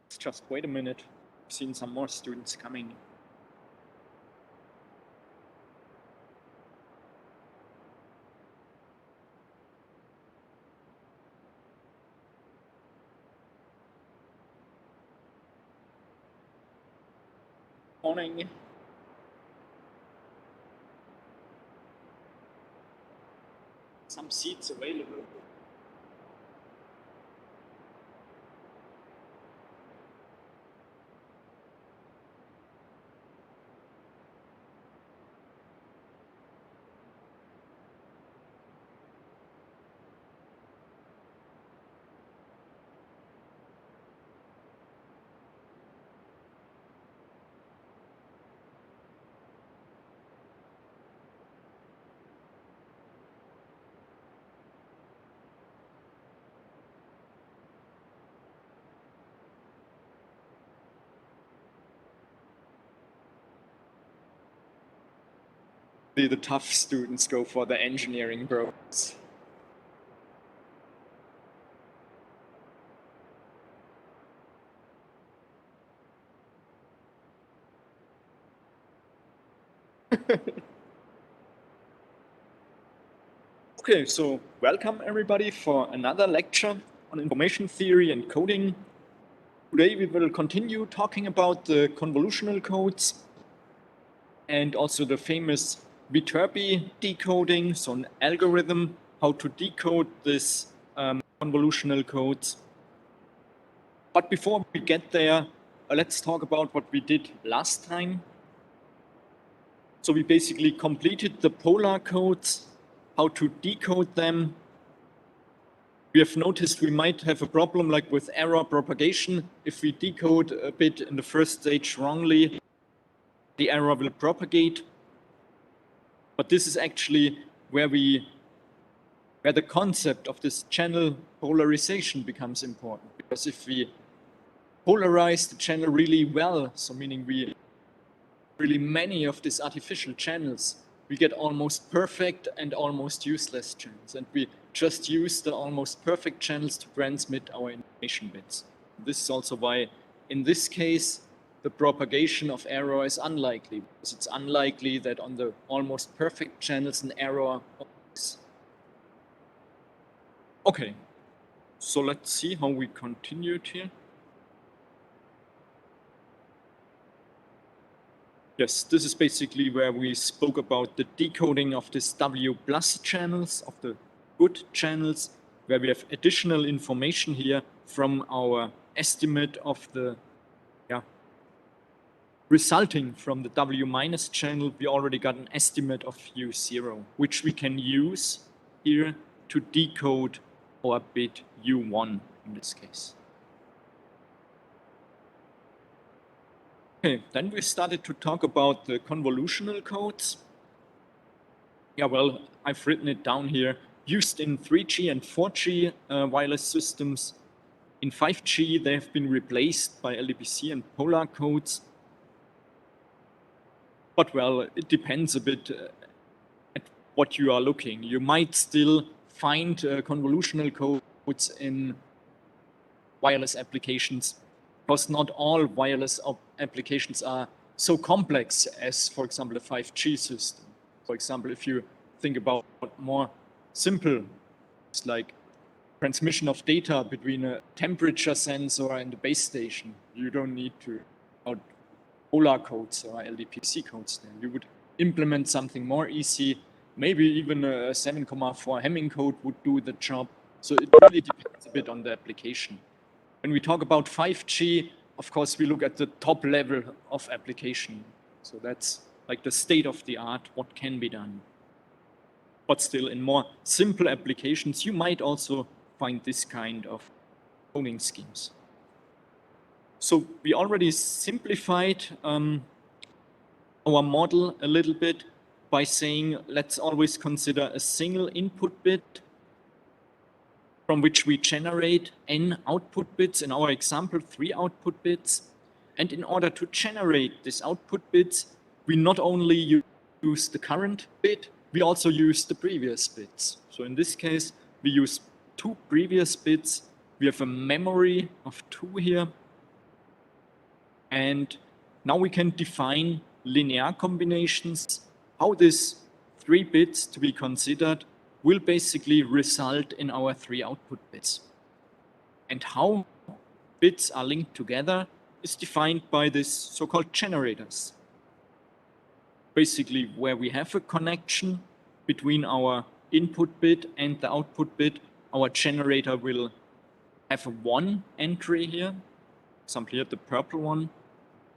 Let's just wait a minute. I've seen some more students coming. Morning. Some seats available. The tough students go for the engineering programs. Okay, so welcome everybody for another lecture on information theory and coding. Today we will continue talking about the convolutional codes and also the famous Viterbi decoding, so an algorithm, how to decode this convolutional codes. But before we get there, let's talk about what we did last time. So we basically completed the polar codes, how to decode them. We have noticed we might have a problem like with error propagation. If we decode a bit in the first stage wrongly, the error will propagate. But this is actually where the concept of this channel polarization becomes important. Because if we polarize the channel really well, so meaning we really many of these artificial channels, we get almost perfect and almost useless channels. And we just use the almost perfect channels to transmit our information bits. This is also why, in this case, the propagation of error is unlikely, because it's unlikely that on the almost perfect channels an error occurs. Okay, so let's see how we continued here. Yes, this is basically where we spoke about the decoding of this W plus channels, of the good channels, where we have additional information here from our estimate of the, resulting from the W minus channel. We already got an estimate of U0, which we can use here to decode our bit U1 in this case. Okay, then we started to talk about the convolutional codes. Yeah, well, I've written it down here. Used in 3G and 4G wireless systems. In 5G, they have been replaced by LDPC and polar codes. But well, it depends a bit at what you are looking. You might still find convolutional codes in wireless applications, because not all wireless applications are so complex as, for example, a 5G system. For example, if you think about more simple, it's like transmission of data between a temperature sensor and a base station, you don't need to out polar codes or LDPC codes there. You would implement something more easy. Maybe even a 7,4 Hamming code would do the job. So it really depends a bit on the application. When we talk about 5G, of course, we look at the top level of application. So that's like the state of the art, what can be done. But still, in more simple applications, you might also find this kind of coding schemes. So we already simplified our model a little bit by saying, let's always consider a single input bit from which we generate n output bits, in our example, 3 output bits. And in order to generate these output bits, we not only use the current bit, we also use the previous bits. So in this case, we use 2 previous bits. We have a memory of 2 here. And now we can define linear combinations, how these 3 bits to be considered will basically result in our 3 output bits. And how bits are linked together is defined by these so-called generators. Basically, where we have a connection between our input bit and the output bit, our generator will have a 1 entry here. For example, here the purple one.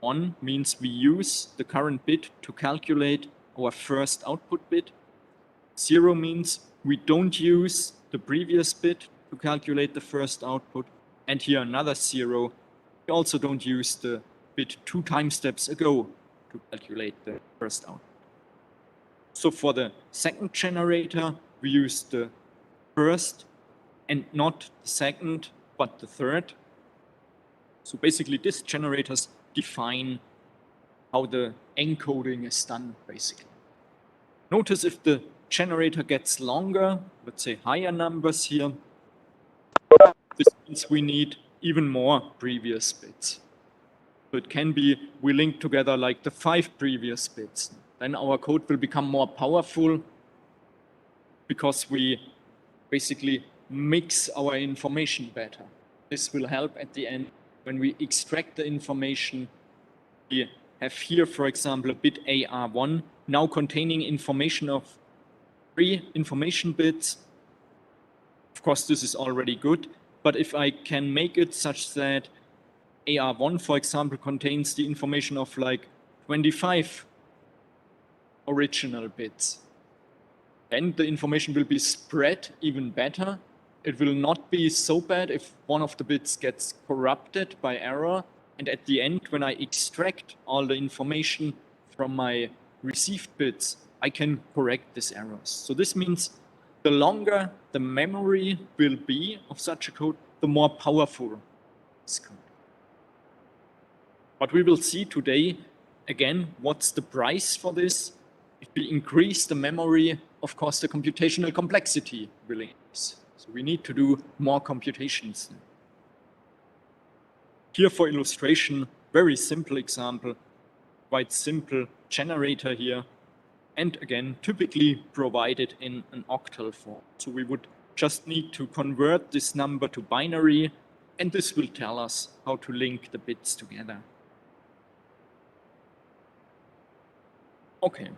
1 means we use the current bit to calculate our first output bit. 0 means we don't use the previous bit to calculate the first output. And here another 0, we also don't use the bit 2 time steps ago to calculate the first output. So for the second generator, we use the first and not the second, but the third. So basically these generators define how the encoding is done, basically. Notice if the generator gets longer, let's say higher numbers here, this means we need even more previous bits. So it can be we link together like the 5 previous bits. Then our code will become more powerful because we basically mix our information better. This will help at the end when we extract the information. We have here, for example, a bit AR1 now containing information of 3 information bits. Of course, this is already good, but if I can make it such that AR1, for example, contains the information of like 25 original bits, then the information will be spread even better. It will not be so bad if one of the bits gets corrupted by error. And at the end, when I extract all the information from my received bits, I can correct these errors. So this means the longer the memory will be of such a code, the more powerful this code. But we will see today, again, what's the price for this? If we increase the memory, of course, the computational complexity will increase. So we need to do more computations. Here for illustration, very simple example, quite simple generator here. And again, typically provided in an octal form. So we would just need to convert this number to binary, and this will tell us how to link the bits together. Okay,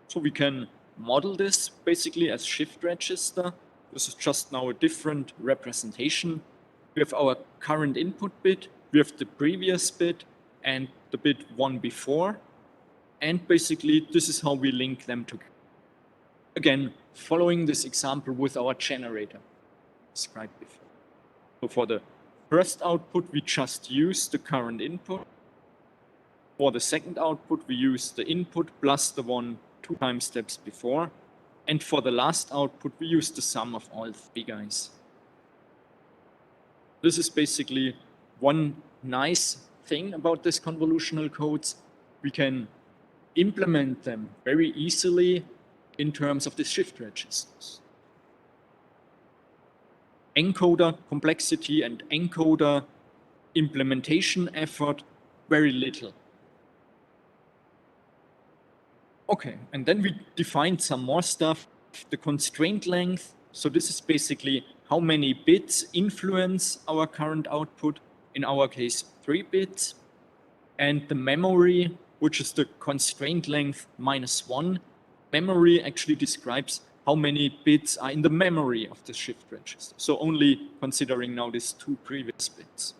so we can model this basically as shift register. This is just now a different representation. We have our current input bit, we have the previous bit and the bit 1 before. And basically this is how we link them together. Again, following this example with our generator described before. So for the first output, we just use the current input. For the second output, we use the input plus the one 2 time steps before. And for the last output, we use the sum of all 3 guys. This is basically one nice thing about this convolutional codes. We can implement them very easily in terms of the shift registers. Encoder complexity and encoder implementation effort, very little. Okay, and then we defined some more stuff. The constraint length. So this is basically how many bits influence our current output. In our case, 3 bits. And the memory, which is the constraint length -1. Memory actually describes how many bits are in the memory of the shift register. So only considering now these 2 previous bits.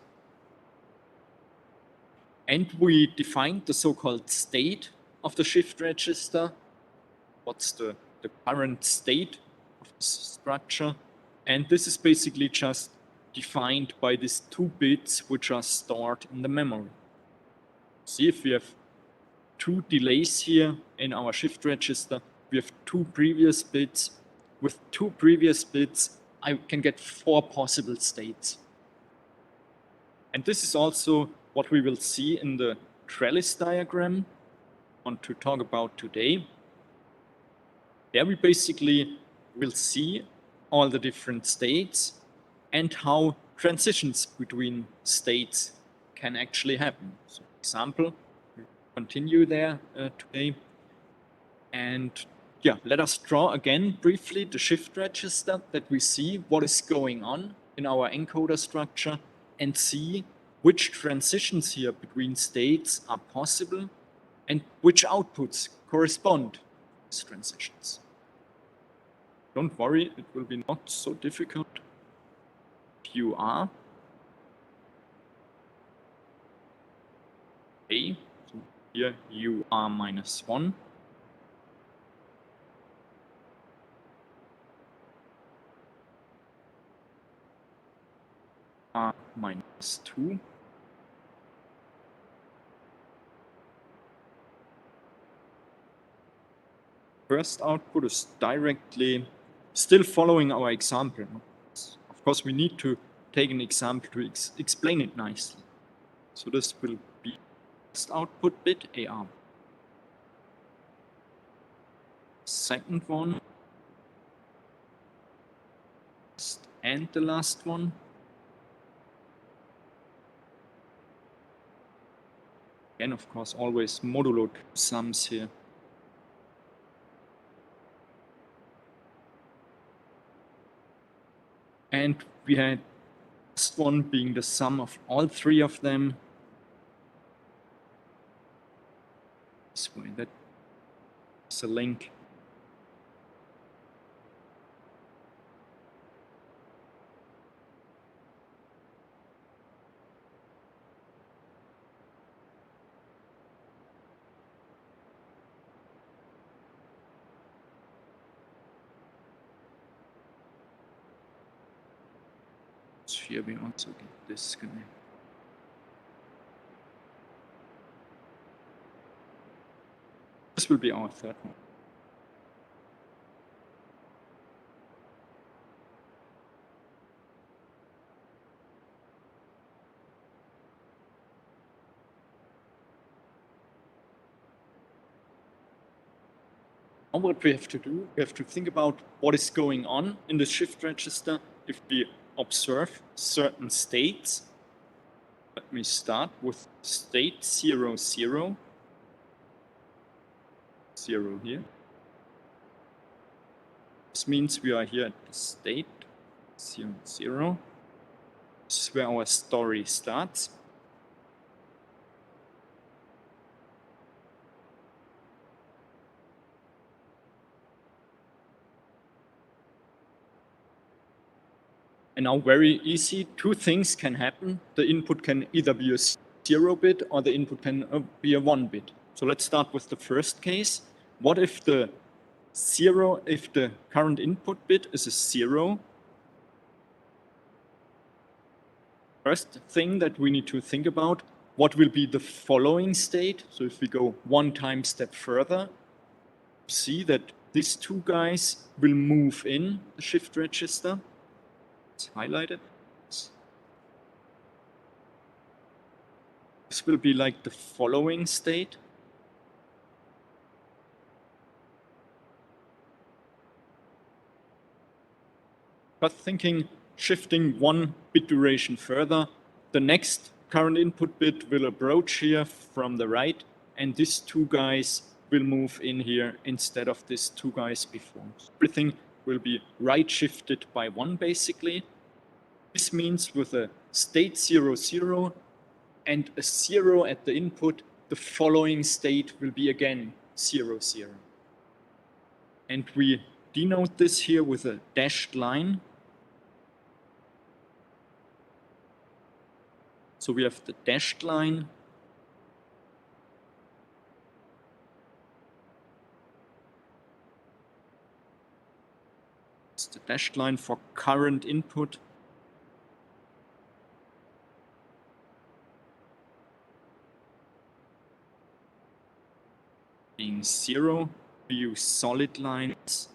And we defined the so-called state of the shift register. What's the current state of this structure? And this is basically just defined by these 2 bits which are stored in the memory. See, if we have 2 delays here in our shift register, we have 2 previous bits. With 2 previous bits, I can get 4 possible states. And this is also what we will see in the trellis diagram I want to talk about today. There we basically will see all the different states and how transitions between states can actually happen. So example. We'll continue there today. And yeah, let us draw again briefly the shift register that we see what is going on in our encoder structure and see which transitions here between states are possible and which outputs correspond to these transitions. Don't worry, it will be not so difficult if you are. Okay, so here you are -1. R -2. First output is directly still following our example. Of course, we need to take an example to explain it nicely. So this will be first output bit, AR. Second one, and the last one. Again, of course, always modulo sums here. And we had this one being the sum of all three of them. This way, that's a link. Here we also get disconnect. This will be our third one. Now what we have to do, we have to think about what is going on in the shift register if we observe certain states. Let me start with state 0, 0. 0 here. This means we are here at the state 0, 0. This is where our story starts. And now very easy, two things can happen. The input can either be a 0 bit or the input can be a 1 bit. So let's start with the first case. What if the current input bit is a 0? First thing that we need to think about, what will be the following state? So if we go one time step further, see that these two guys will move in the shift register. It's highlighted. This will be like the following state. But thinking, shifting one bit duration further, the next current input bit will approach here from the right, and these two guys will move in here instead of these two guys before. Everything will be right shifted by one basically. This means with a state 0, 0 and a 0 at the input, the following state will be again 0, 0. And we denote this here with a dashed line. So we have the dashed line. It's the dashed line for current input. Being 0, we use solid lines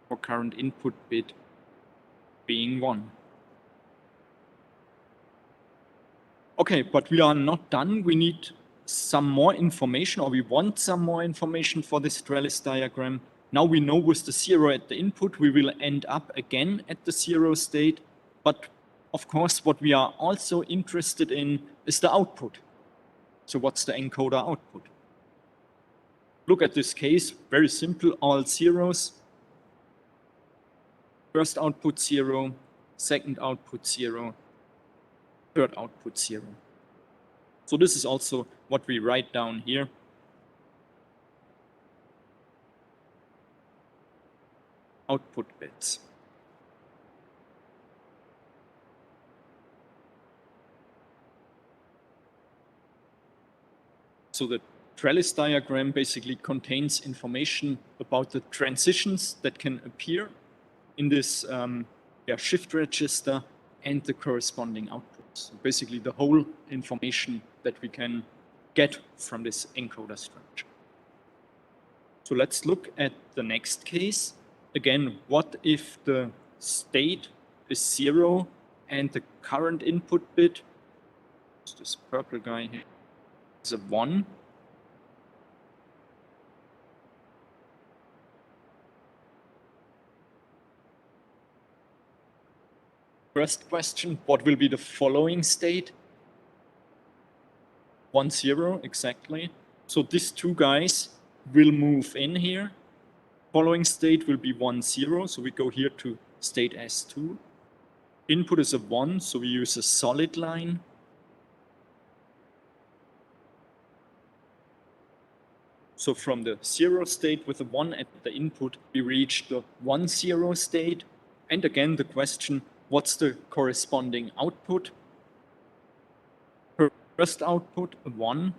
for current input bit being 1. Okay, but we are not done. We need some more information, or we want some more information for this trellis diagram. Now we know with the 0 at the input, we will end up again at the 0 state. But of course, what we are also interested in is the output. So what's the encoder output? Look at this case, very simple, all zeros. First output 0, second output 0, third output 0. So this is also what we write down here. Output bits. So the trellis diagram basically contains information about the transitions that can appear in this shift register and the corresponding outputs. So basically the whole information that we can get from this encoder structure. So let's look at the next case. Again, what if the state is 0 and the current input bit, this purple guy here, is a 1. First question, what will be the following state? 1, 0, exactly. So these two guys will move in here. Following state will be 1, 0. So we go here to state S2. Input is a 1, so we use a solid line. So from the 0 state with a 1 at the input, we reach the 1, 0 state. And again, the question, what's the corresponding output? First output, a 1.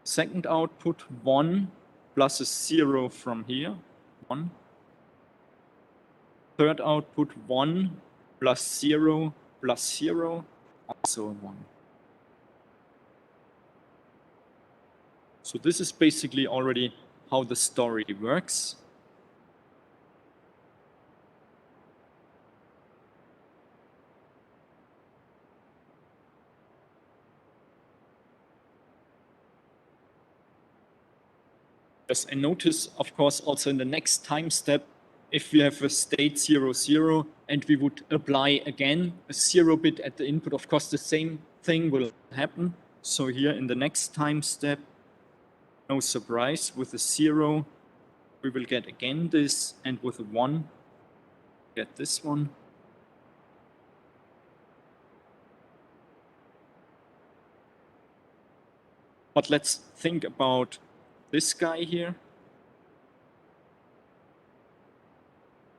Second output, 1 plus a 0 from here, 1. Third output, 1 plus 0 plus 0, also a 1. So this is basically already how the story works. Yes, and notice, of course, also in the next time step, if we have a state 0, 0, and we would apply again a 0 bit at the input, of course, the same thing will happen. So here in the next time step, no surprise, with a 0, we will get again this, and with a 1, get this one. But let's think about this guy here.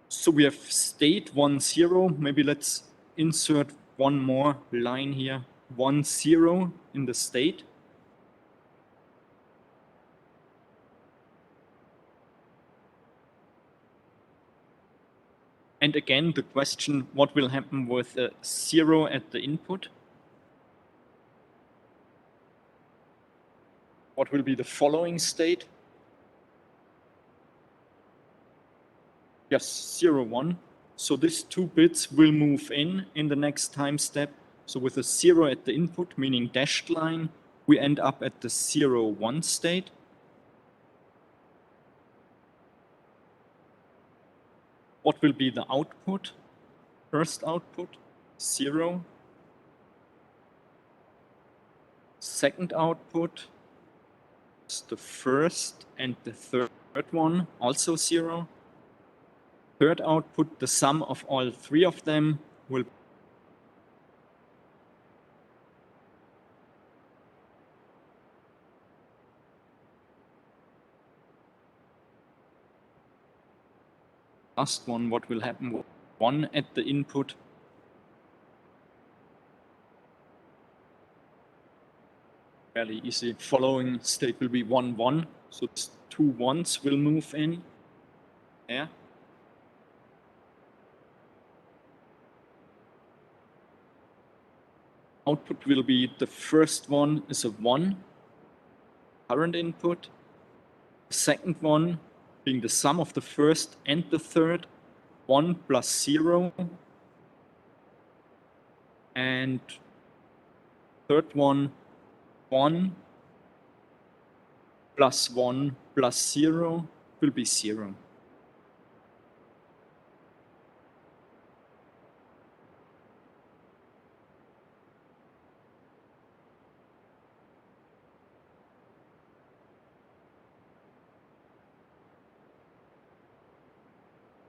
So we have state 1, 0. Maybe let's insert one more line here. 1, 0 in the state. And again, the question, what will happen with a 0 at the input? What will be the following state? Yes, 0, 1. So these 2 bits will move in the next time step. So with a 0 at the input, meaning dashed line, we end up at the 0, 1 state. What will be the output? First output, 0. Second output is the first and the third one, also 0. Third output, the sum of all 3 of them will last one, what will happen with 1 at the input? Fairly easy. Following state will be 1, 1. So 2 1s will move in. Yeah. Output will be the first one is a 1, current input. The second one being the sum of the first and the third, 1 plus 0. And third one, 1 plus 1 plus 0 will be 0.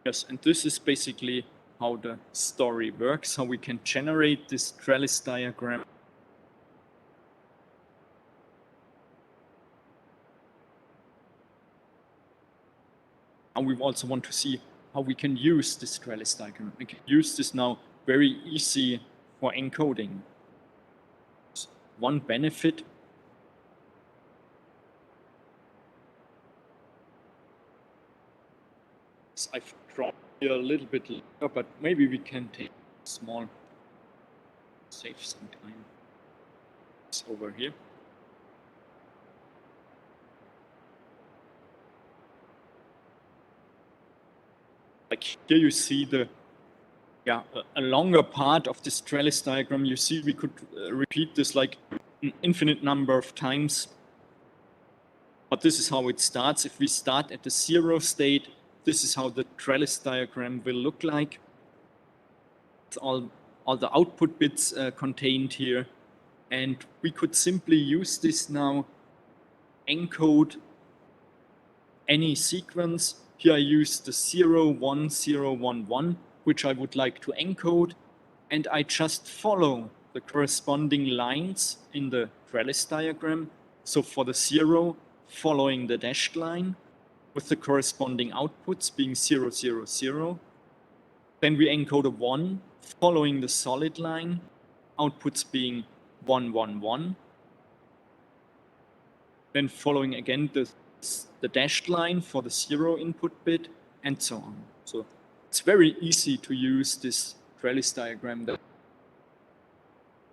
Yes, and this is basically how the story works, how we can generate this trellis diagram. And we also want to see how we can use this trellis diagram. We can use this now very easy for encoding. One benefit is I've drawn here a little bit later, but maybe we can take a small, save some time. It's over here. Like here you see the a longer part of this trellis diagram. You see we could repeat this like an infinite number of times. But this is how it starts. If we start at the 0 state, this is how the trellis diagram will look like. It's all the output bits contained here. And we could simply use this now, encode any sequence. Here I use the 0, 1, 0, 1, 1, which I would like to encode. And I just follow the corresponding lines in the trellis diagram. So for the 0, following the dashed line with the corresponding outputs being 0, 0, 0. Then we encode a 1 following the solid line, outputs being 1, 1, 1. Then following again the dashed line for the 0 input bit, and so on. So it's very easy to use this trellis diagram that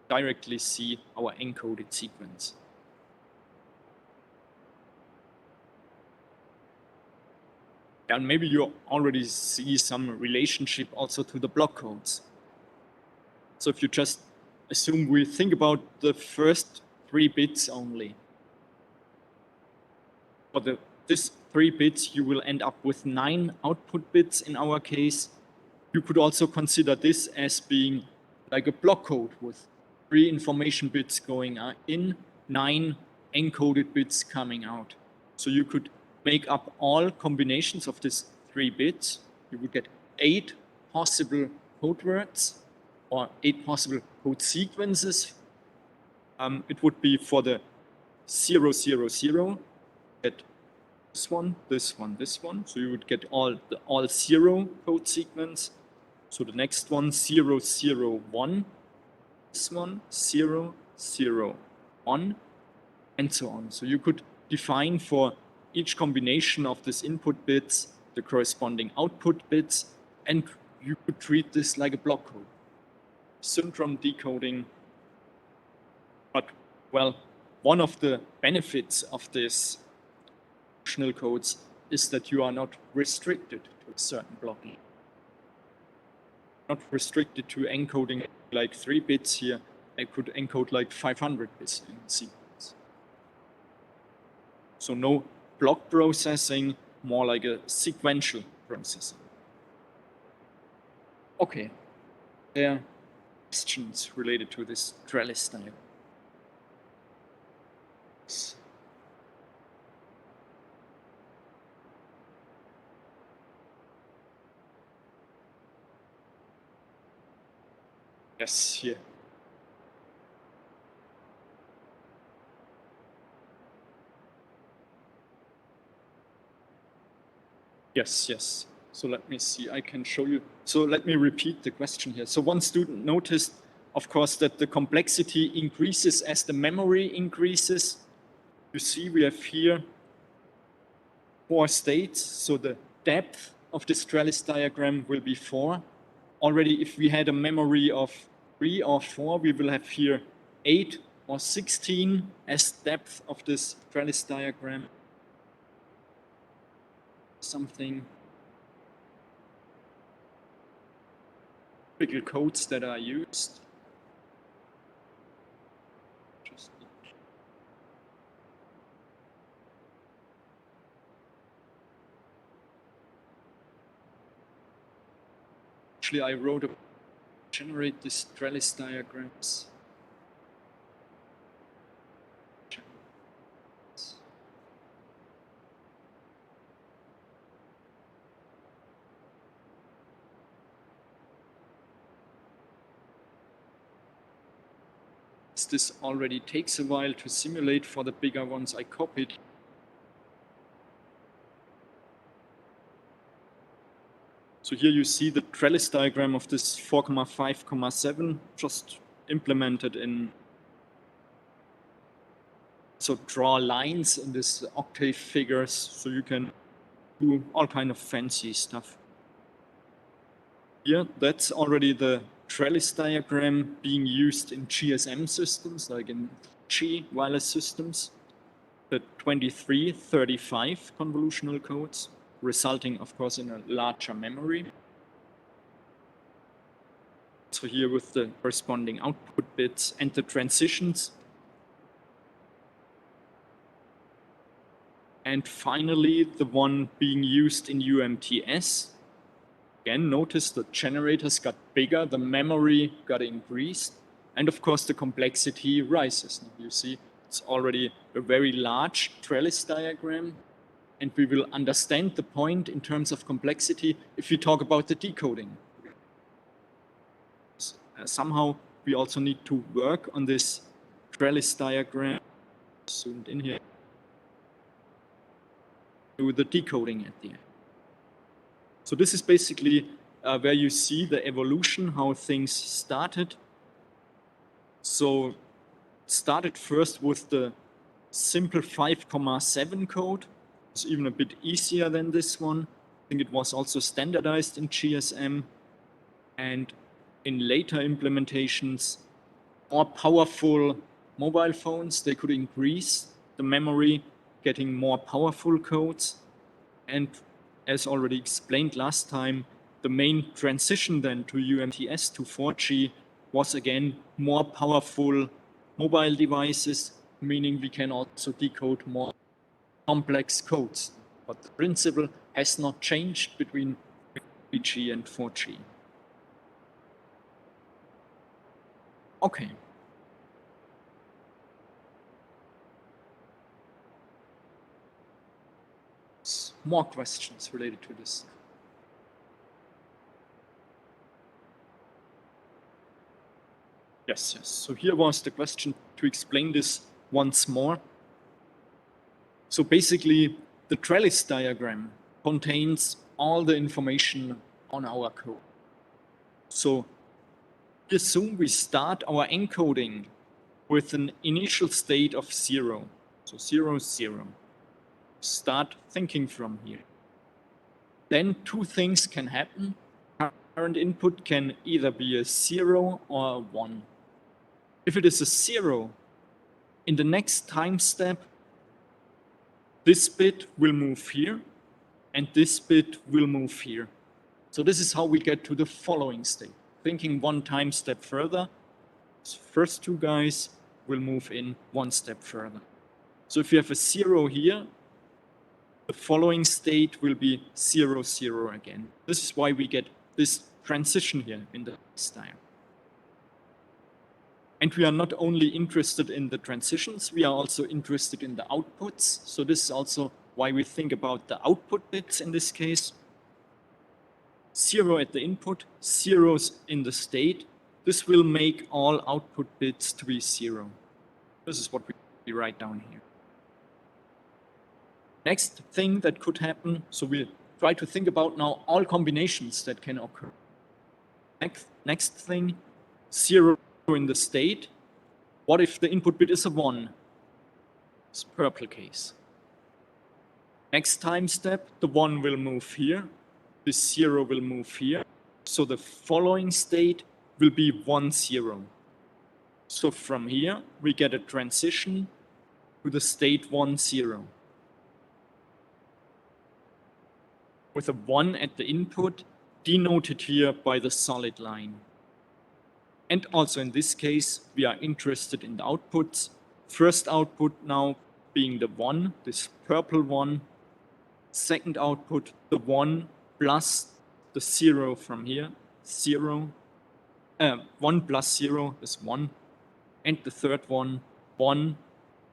directly see our encoded sequence. And maybe you already see some relationship also to the block codes. So if you just assume we think about the first 3 bits only, for this 3 bits, you will end up with 9 output bits in our case. You could also consider this as being like a block code with 3 information bits going in, 9 encoded bits coming out. So you could make up all combinations of these 3 bits. You would get 8 possible code words or 8 possible code sequences. It would be for the 0, 0, 0, get this one, this one, this one. So you would get all 0 code sequence. So the next one, 0, 0, 1, this one, 0, 0, 1, and so on. So you could define for each combination of these input bits the corresponding output bits, and you could treat this like a block code. Syndrome decoding. But, well, one of the benefits of this functional codes is that you are not restricted to a certain blocking. Not restricted to encoding like 3 bits here. I could encode like 500 bits in sequence. So no block processing, more like a sequential processing. Okay, there are questions related to this trellis diagram. Yes, here. Yes, yes. So let me see, I can show you. So let me repeat the question here. So one student noticed, of course, that the complexity increases as the memory increases. You see, we have here 4 states. So the depth of this trellis diagram will be 4. Already, if we had a memory of 3 or 4, we will have here 8 or 16 as depth of this trellis diagram. Something typical codes that are used. Actually, I wrote a generate these trellis diagrams. This already takes a while to simulate for the bigger ones I copied. So here you see the trellis diagram of this 4,5,7 just implemented in. So draw lines in this octave figures so you can do all kind of fancy stuff. Here, that's already the trellis diagram being used in GSM systems, like in G wireless systems, the 2335 convolutional codes, resulting, of course, in a larger memory. So here with the corresponding output bits and the transitions. And finally, the one being used in UMTS. Again, notice the generators got bigger, the memory got increased, and of course the complexity rises. You see, it's already a very large trellis diagram, and we will understand the point in terms of complexity if we talk about the decoding. Somehow we also need to work on this trellis diagram, zoomed in here, do the decoding at the end. So this is basically where you see the evolution, how things started. So it started first with the simple 5,7 code. It's even a bit easier than this one. I think it was also standardized in GSM. And in later implementations, more powerful mobile phones, they could increase the memory, getting more powerful codes. And as already explained last time, the main transition then to UMTS to 4G was again more powerful mobile devices, meaning we can also decode more complex codes. But the principle has not changed between 3G and 4G. Okay. More questions related to this? Yes. So here was the question to explain this once more. So basically, the trellis diagram contains all the information on our code. So assume we start our encoding with an initial state of 0. So 0, 0. Start thinking from here. Then two things can happen. Current input can either be a 0 or a 1. If it is a 0, in the next time step, this bit will move here, and this bit will move here. So this is how we get to the following state. Thinking one time step further, first two guys will move in one step further. So if you have a 0 here, the following state will be 0, 0 again. This is why we get this transition here in the style. And we are not only interested in the transitions, we are also interested in the outputs. So this is also why we think about the output bits in this case. 0 at the input, 0s in the state. This will make all output bits to be 0. This is what we write down here. Next thing that could happen, so we try to think about now all combinations that can occur. Next thing, 0 in the state. What if the input bit is a 1? It's purple case. Next time step, the 1 will move here. This 0 will move here. So the following state will be 1, 0. So from here, we get a transition to the state 1, 0. With a 1 at the input, denoted here by the solid line. And also in this case, we are interested in the outputs. First output now being the 1, this purple 1. Second output, the 1 plus the 0 from here, 0. 1 plus 0 is 1. And the third one, 1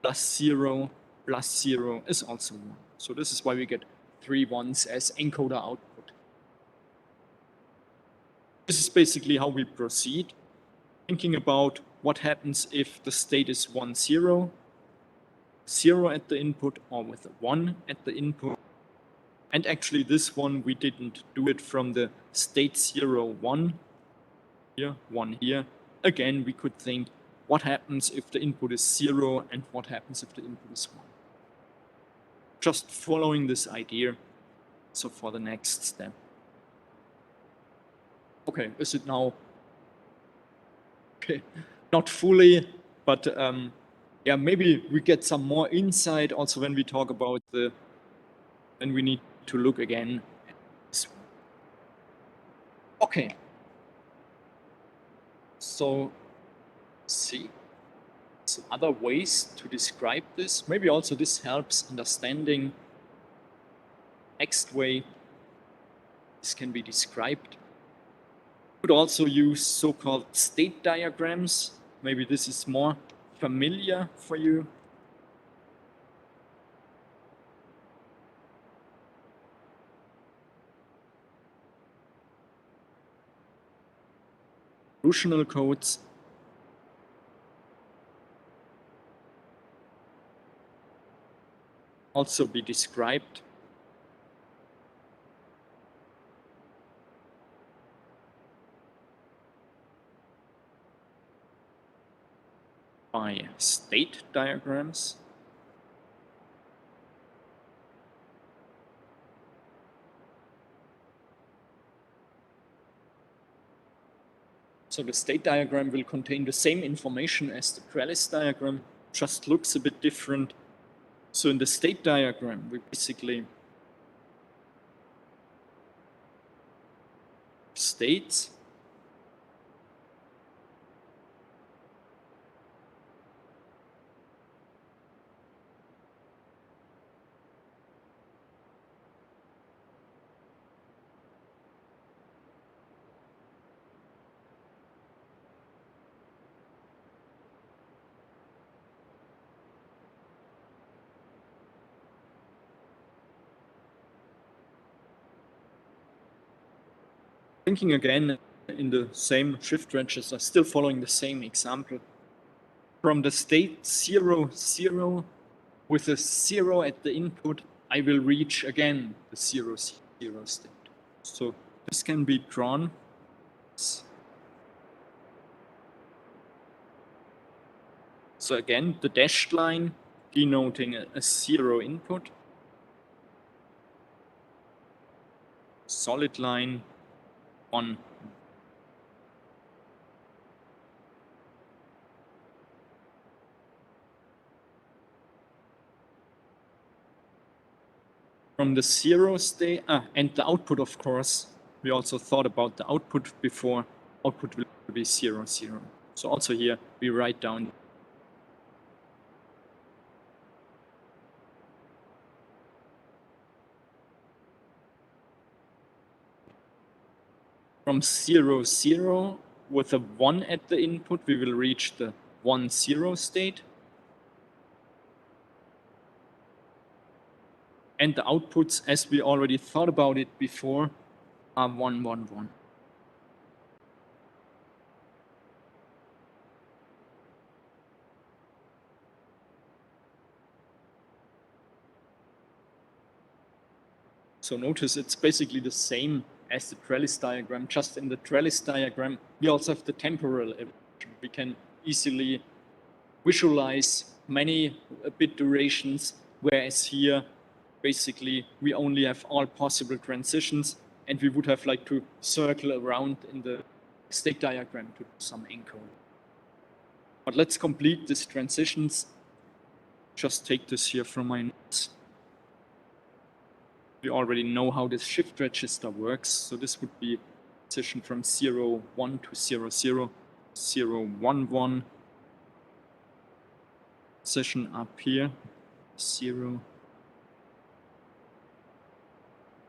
plus 0 plus 0 is also 1. So this is why we get 3 ones as encoder output. This is basically how we proceed. Thinking about what happens if the state is 1, 0, 0 at the input, or with a 1 at the input. And actually this one, we didn't do it from the state 0, 1 here, 1 here. Again, we could think, what happens if the input is 0 and what happens if the input is 1? Just following this idea. So for the next step. Okay, is it now? Okay, not fully, but yeah, maybe we get some more insight also when we talk about when we need to look again at this one. Okay. So, see some other ways to describe this. Maybe also this helps understanding next way this can be described. Could also use so-called state diagrams. Maybe this is more familiar for you. Convolutional codes. Also be described by state diagrams. So the state diagram will contain the same information as the trellis diagram, just looks a bit different. So in the state diagram, we basically states thinking again in the same shift register, still following the same example. From the state 0, 0, with a 0 at the input, I will reach again the 0, 0 state. So this can be drawn. So again, the dashed line denoting a 0 input. Solid line 1. From the 0 state, and the output, of course, we also thought about the output before. Output will be 0, 0. So also here we write down from 0, 0 with a 1 at the input, we will reach the 1, 0 state. And the outputs, as we already thought about it before, are 1, 1, 1. So notice it's basically the same as the trellis diagram, just in the trellis diagram, we also have the temporal evolution. We can easily visualize many bit durations, whereas here, basically, we only have all possible transitions, and we would have like to circle around in the state diagram to do some encoding. But let's complete these transitions. Just take this here from my notes. We already know how this shift register works. So this would be transition from 0, 1 to 0, 0, 0, 1, 1. Transition up here, 0.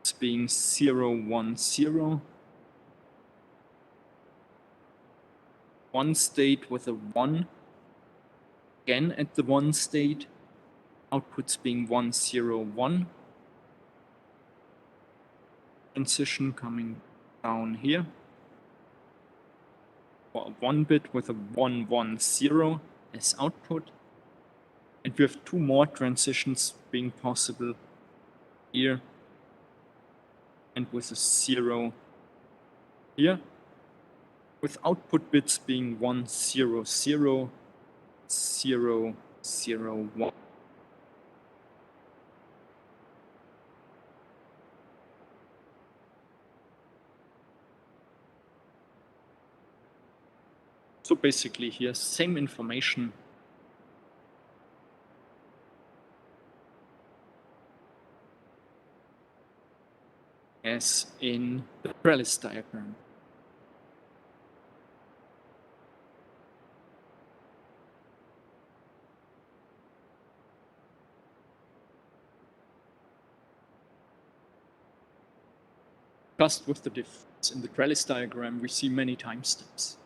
It's being 0, 1, 0. One state with a 1. Again at the 1 state. Outputs being 1, 0, 1. Transition coming down here. for a 1 bit with a 110 as output. And we have 2 more transitions being possible here and with a 0 here, with output bits being 1 0 0 0 0 1. So basically here, same information as in the trellis diagram. Just with the difference, in the trellis diagram, we see many time steps.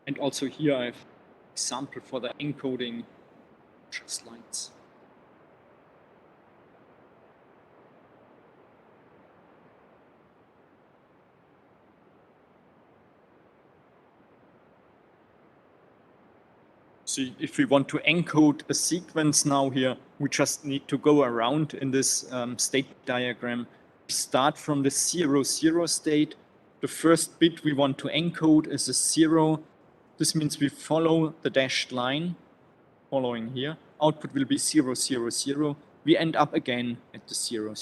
And also here I have an example for the encoding slides. So if we want to encode a sequence now here, we just need to go around in this state diagram. We start from the 0 0 state. The first bit we want to encode is a 0. This means we follow the dashed line following here. Output will be 0 0 0. We end up again at the 0.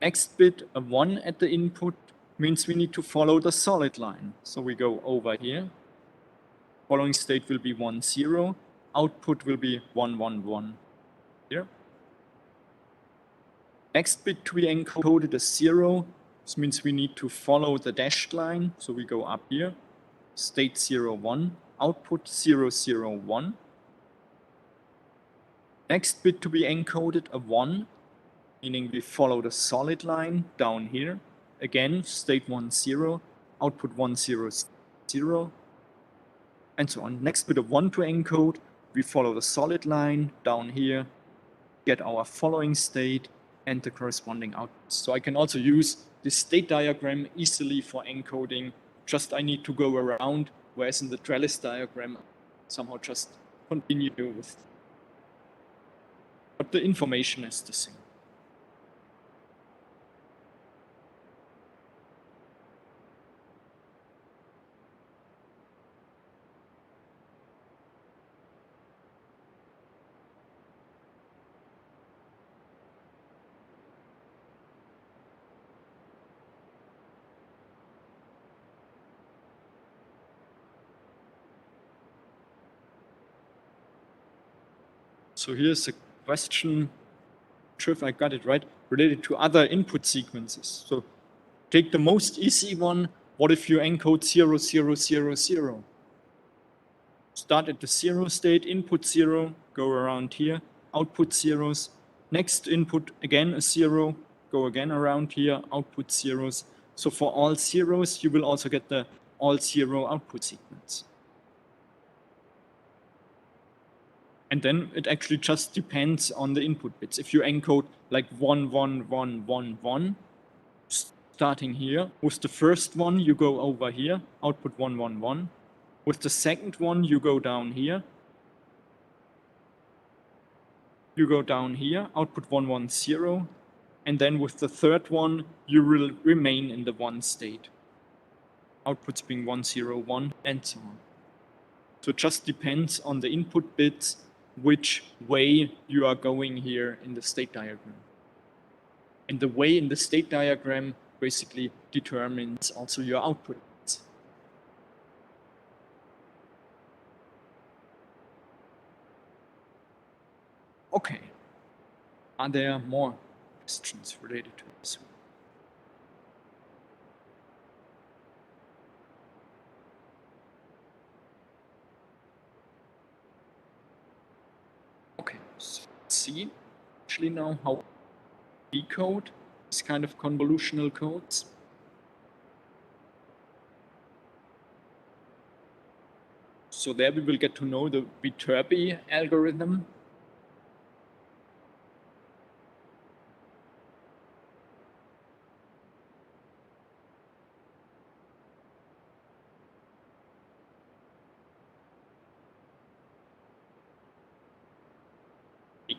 Next bit, a 1 at the input, means we need to follow the solid line. So we go over here. Following state will be 1 0. Output will be 1 1 1 here. Next bit to be encoded is 0. This means we need to follow the dashed line. So we go up here. State 0 1. Output 0 0 1. Next bit to be encoded, a 1, meaning we follow the solid line down here. Again, state 1 0. Output 1 0 0. And so on. Next bit of 1 to encode, we follow the solid line down here, get our following state and the corresponding output. So I can also use this state diagram easily for encoding. Just I need to go around, whereas in the trellis diagram, somehow just continue with. But the information is the same. So here's a question, not sure if I got it right, related to other input sequences. So take the most easy one. What if you encode 0 0 0 0? Start at the 0 state, input 0, go around here, output zeros. Next input, again a 0, go again around here, output zeros. So for all zeros, you will also get the all 0 output sequence. And then it actually just depends on the input bits. If you encode like 1 1 1 1 1, starting here, with the first one, you go over here, output 1 1 1. With the second one, you go down here. You go down here, output 1 1 0. And then with the third one, you will remain in the 1 state. Outputs being 1 0 1 and so on. So it just depends on the input bits which way you are going here in the state diagram. And the way in the state diagram basically determines also your output. Okay. Are there more questions related to this? Okay, so let's see actually now how we decode this kind of convolutional codes. So there we will get to know the Viterbi algorithm.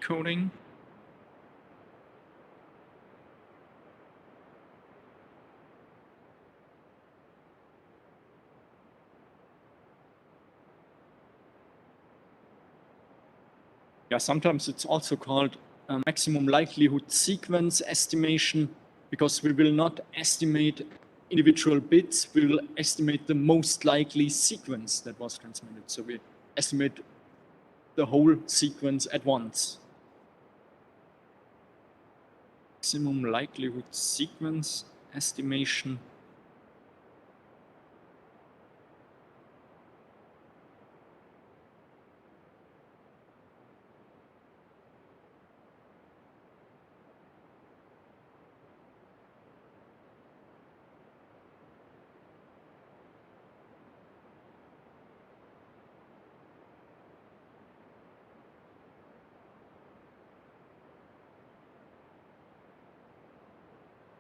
decoding. Yeah, sometimes it's also called a maximum likelihood sequence estimation, because we will not estimate individual bits, we will estimate the most likely sequence that was transmitted. So we estimate the whole sequence at once. Maximum likelihood sequence estimation.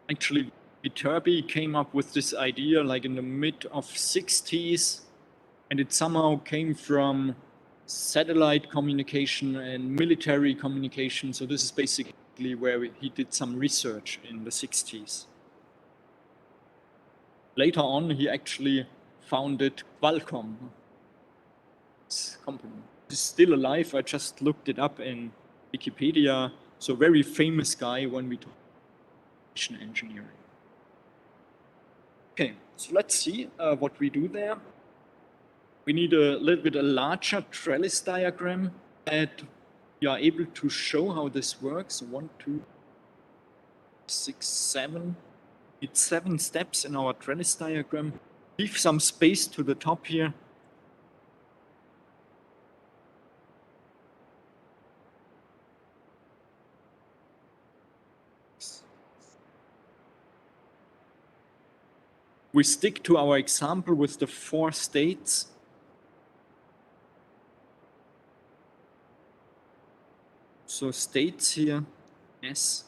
Actually, Viterbi came up with this idea like in the mid of 60s, and it somehow came from satellite communication and military communication. So this is basically where he did some research in the 60s. Later on, he actually founded Qualcomm, this company. He's still alive. I just looked it up in Wikipedia. So very famous guy when we talk engineering. Okay, so let's see what we do there. We need a little bit a larger trellis diagram that we are able to show how this works. 1, 2, 6, 7. It's 7 steps in our trellis diagram. Leave some space to the top here. We stick to our example with the 4 states. So states here, S.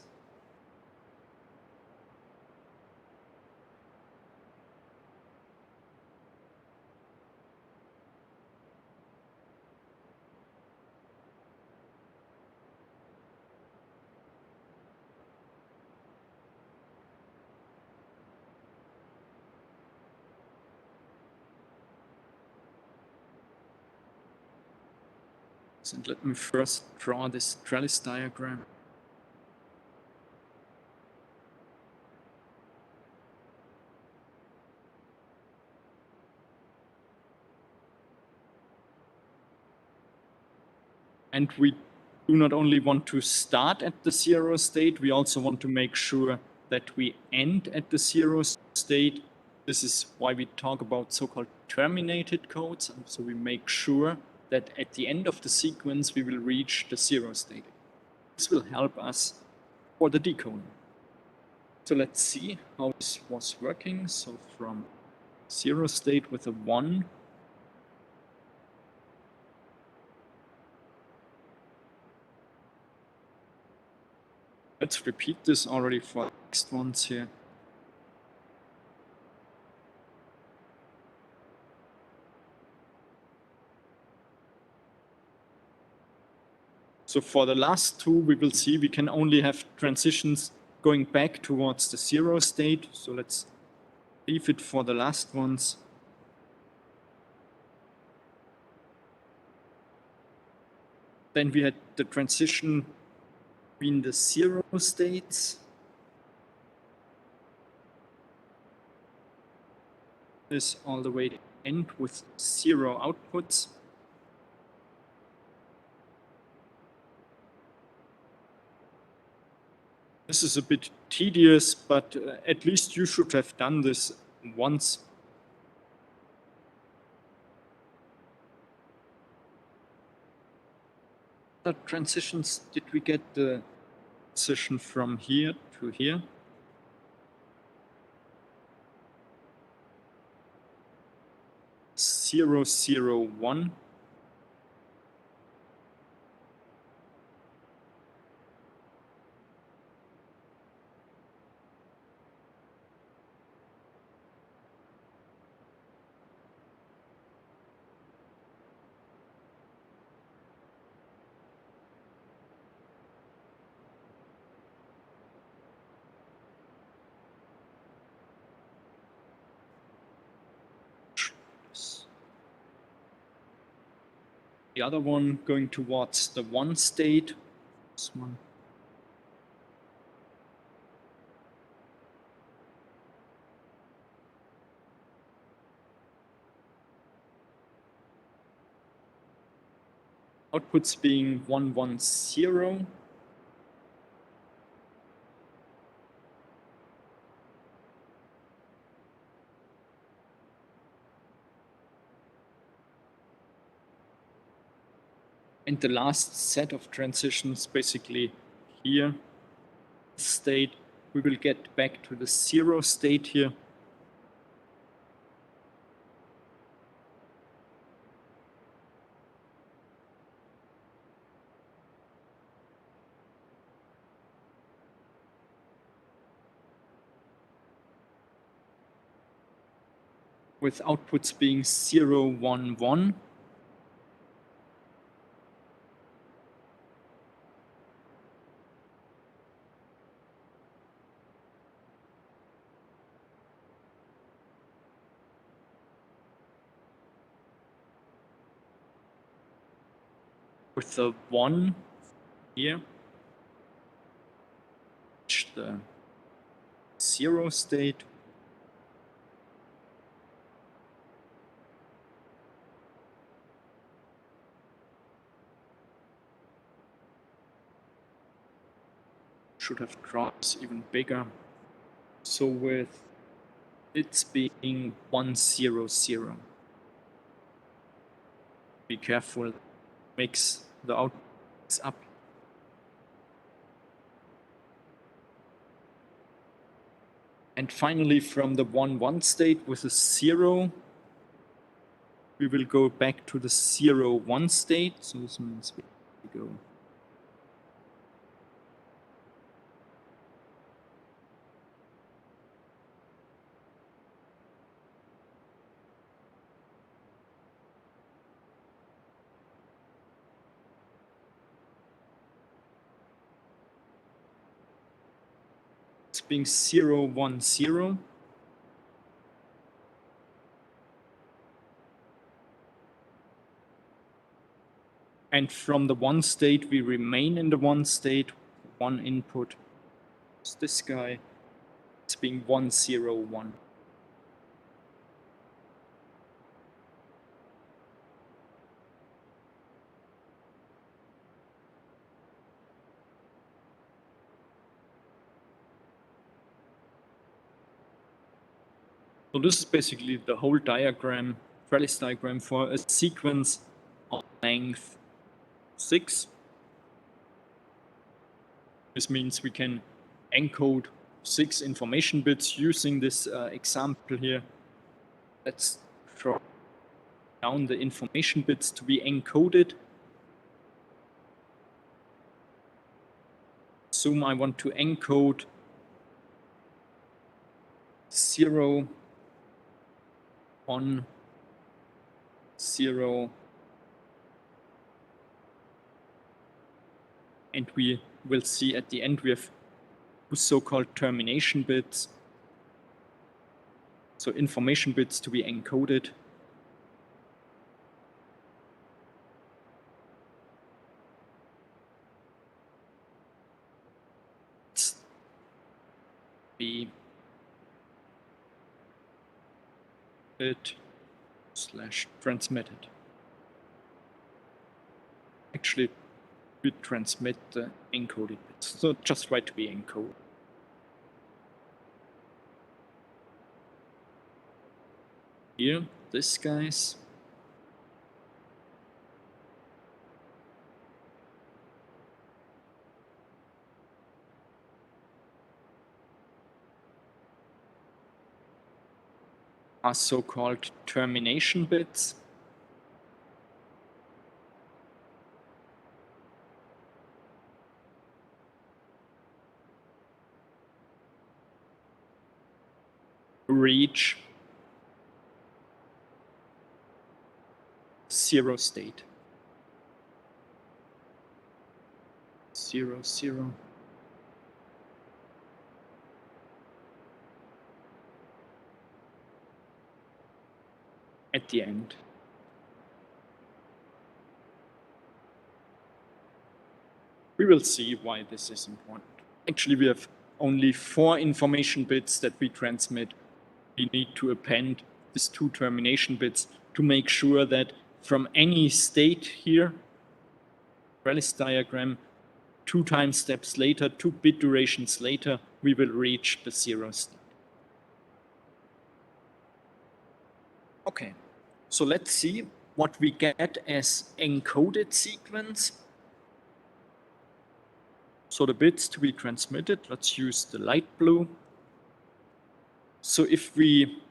So let me first draw this trellis diagram. And we do not only want to start at the 0 state, we also want to make sure that we end at the 0 state. This is why we talk about so-called terminated codes. So we make sure that at the end of the sequence, we will reach the 0 state. This will help us for the decoding. So let's see how this was working. So from 0 state with a 1, let's repeat this already for the next ones here. So for the last 2, we will see we can only have transitions going back towards the 0 state. So let's leave it for the last ones. Then we had the transition between the 0 states. This all the way to end with 0 outputs. This is a bit tedious, but at least you should have done this once. The transitions, did we get the transition from here to here? 0, 0, 1. The other one going towards the one state. This one. Outputs being 1, 1, 0. And the last set of transitions, basically here, state, we will get back to the 0 state here. With outputs being 0, 1, 1. With the 1 here, the 0 state. Should have drops even bigger. So with it's being 1, 0, 0. Be careful, mix the outputs up. And finally, from the 1, 1 state with a 0, we will go back to the 0, 1 state. So this means we go it's being 0, 1, 0. And from the 1 state, we remain in the 1 state. 1 input is this guy. It's being 1, 0, 1. So this is basically the whole diagram, trellis diagram for a sequence of length 6. This means we can encode 6 information bits using this example here. Let's draw down the information bits to be encoded. Assume I want to encode 0, 1, 0, and we will see at the end we have two so-called termination bits. So information bits to be encoded. It's be bit / transmitted. Actually, we transmit the encoded bits. So just write to be encoded. Here, this guys. Are so-called termination bits. Reach 0 state. 0, 0. At the end. We will see why this is important. Actually, we have only 4 information bits that we transmit. We need to append these 2 termination bits to make sure that from any state here, Trellis diagram, 2 time steps later, 2 bit durations later, we will reach the 0 state. Okay, so let's see what we get as encoded sequence. So the bits to be transmitted, let's use the light blue. So if we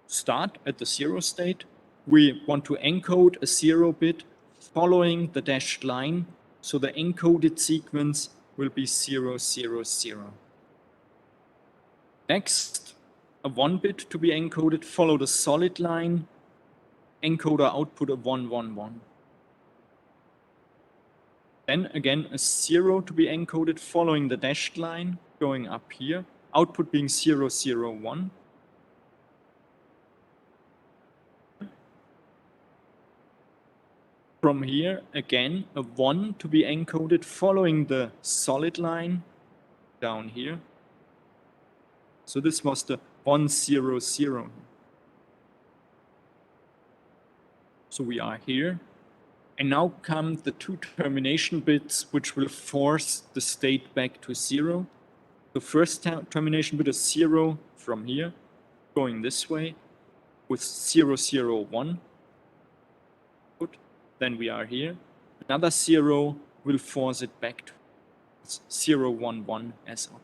start at the 0 state, we want to encode a 0 bit following the dashed line. So the encoded sequence will be 0, 0, 0. Next, a 1 bit to be encoded, follow the solid line, encoder output of 1, 1, 1. Then again, a 0 to be encoded following the dashed line, going up here, output being 0, 0, 1. From here, again, a 1 to be encoded following the solid line down here. So this was the 1, 0, 0. So we are here. And now come the 2 termination bits, which will force the state back to 0. The first termination bit is 0 from here, going this way, with 0, 0, 1. Then we are here. Another 0 will force it back to 0, 1, 1 as well.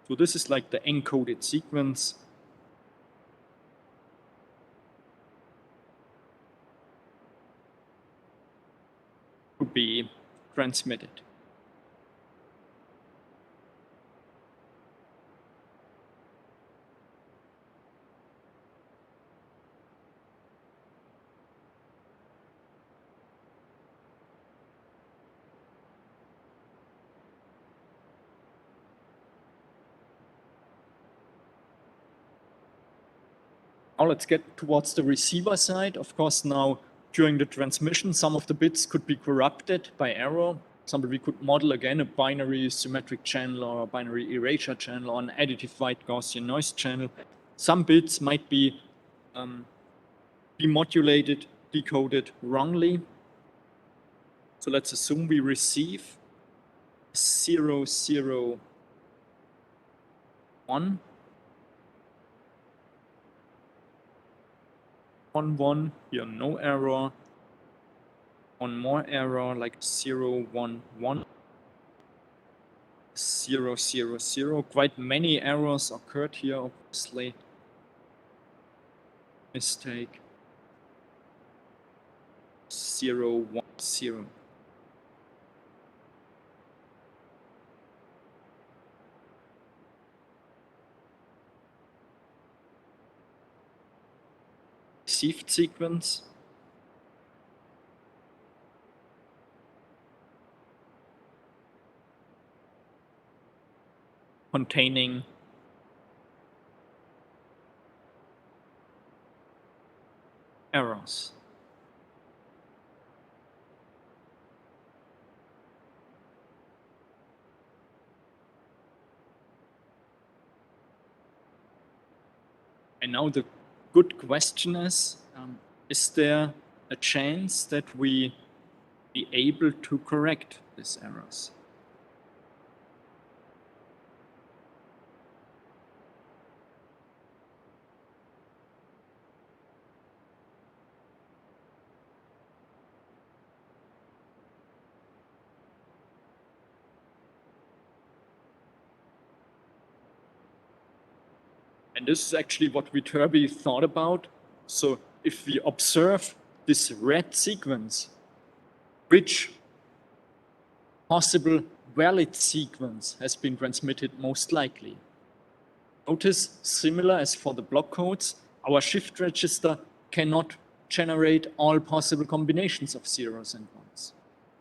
So this is like the encoded sequence. To be transmitted. Now let's get towards the receiver side. Of course, now during the transmission, some of the bits could be corrupted by error. For example, we could model again a binary symmetric channel or a binary erasure channel or an additive white Gaussian noise channel. Some bits might be demodulated, decoded wrongly. So let's assume we receive 0, 0, 1. 1, 1, here no error. One more error, like 0, 1, 1. 0, 0, 0. Quite many errors occurred here, obviously. Mistake. 0, 1, 0. Received sequence. Containing errors. And now the good question is there a chance that we be able to correct these errors? And this is actually what Viterbi thought about. So if we observe this red sequence, which possible valid sequence has been transmitted most likely? Notice, similar as for the block codes, our shift register cannot generate all possible combinations of zeros and ones.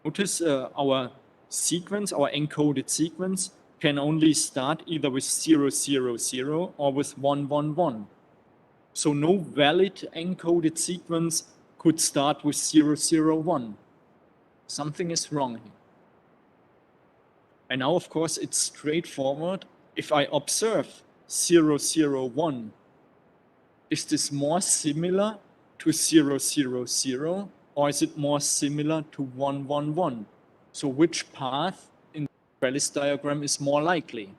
Notice our sequence, our encoded sequence, can only start either with 0, 0, 0 or with 1, 1, 1. So no valid encoded sequence could start with 0, 0, 1. Something is wrong here. And now, of course, it's straightforward. If I observe 0, 0, 1, is this more similar to 0, 0, 0, or is it more similar to 1, 1, 1? So which path in the trellis diagram is more likely?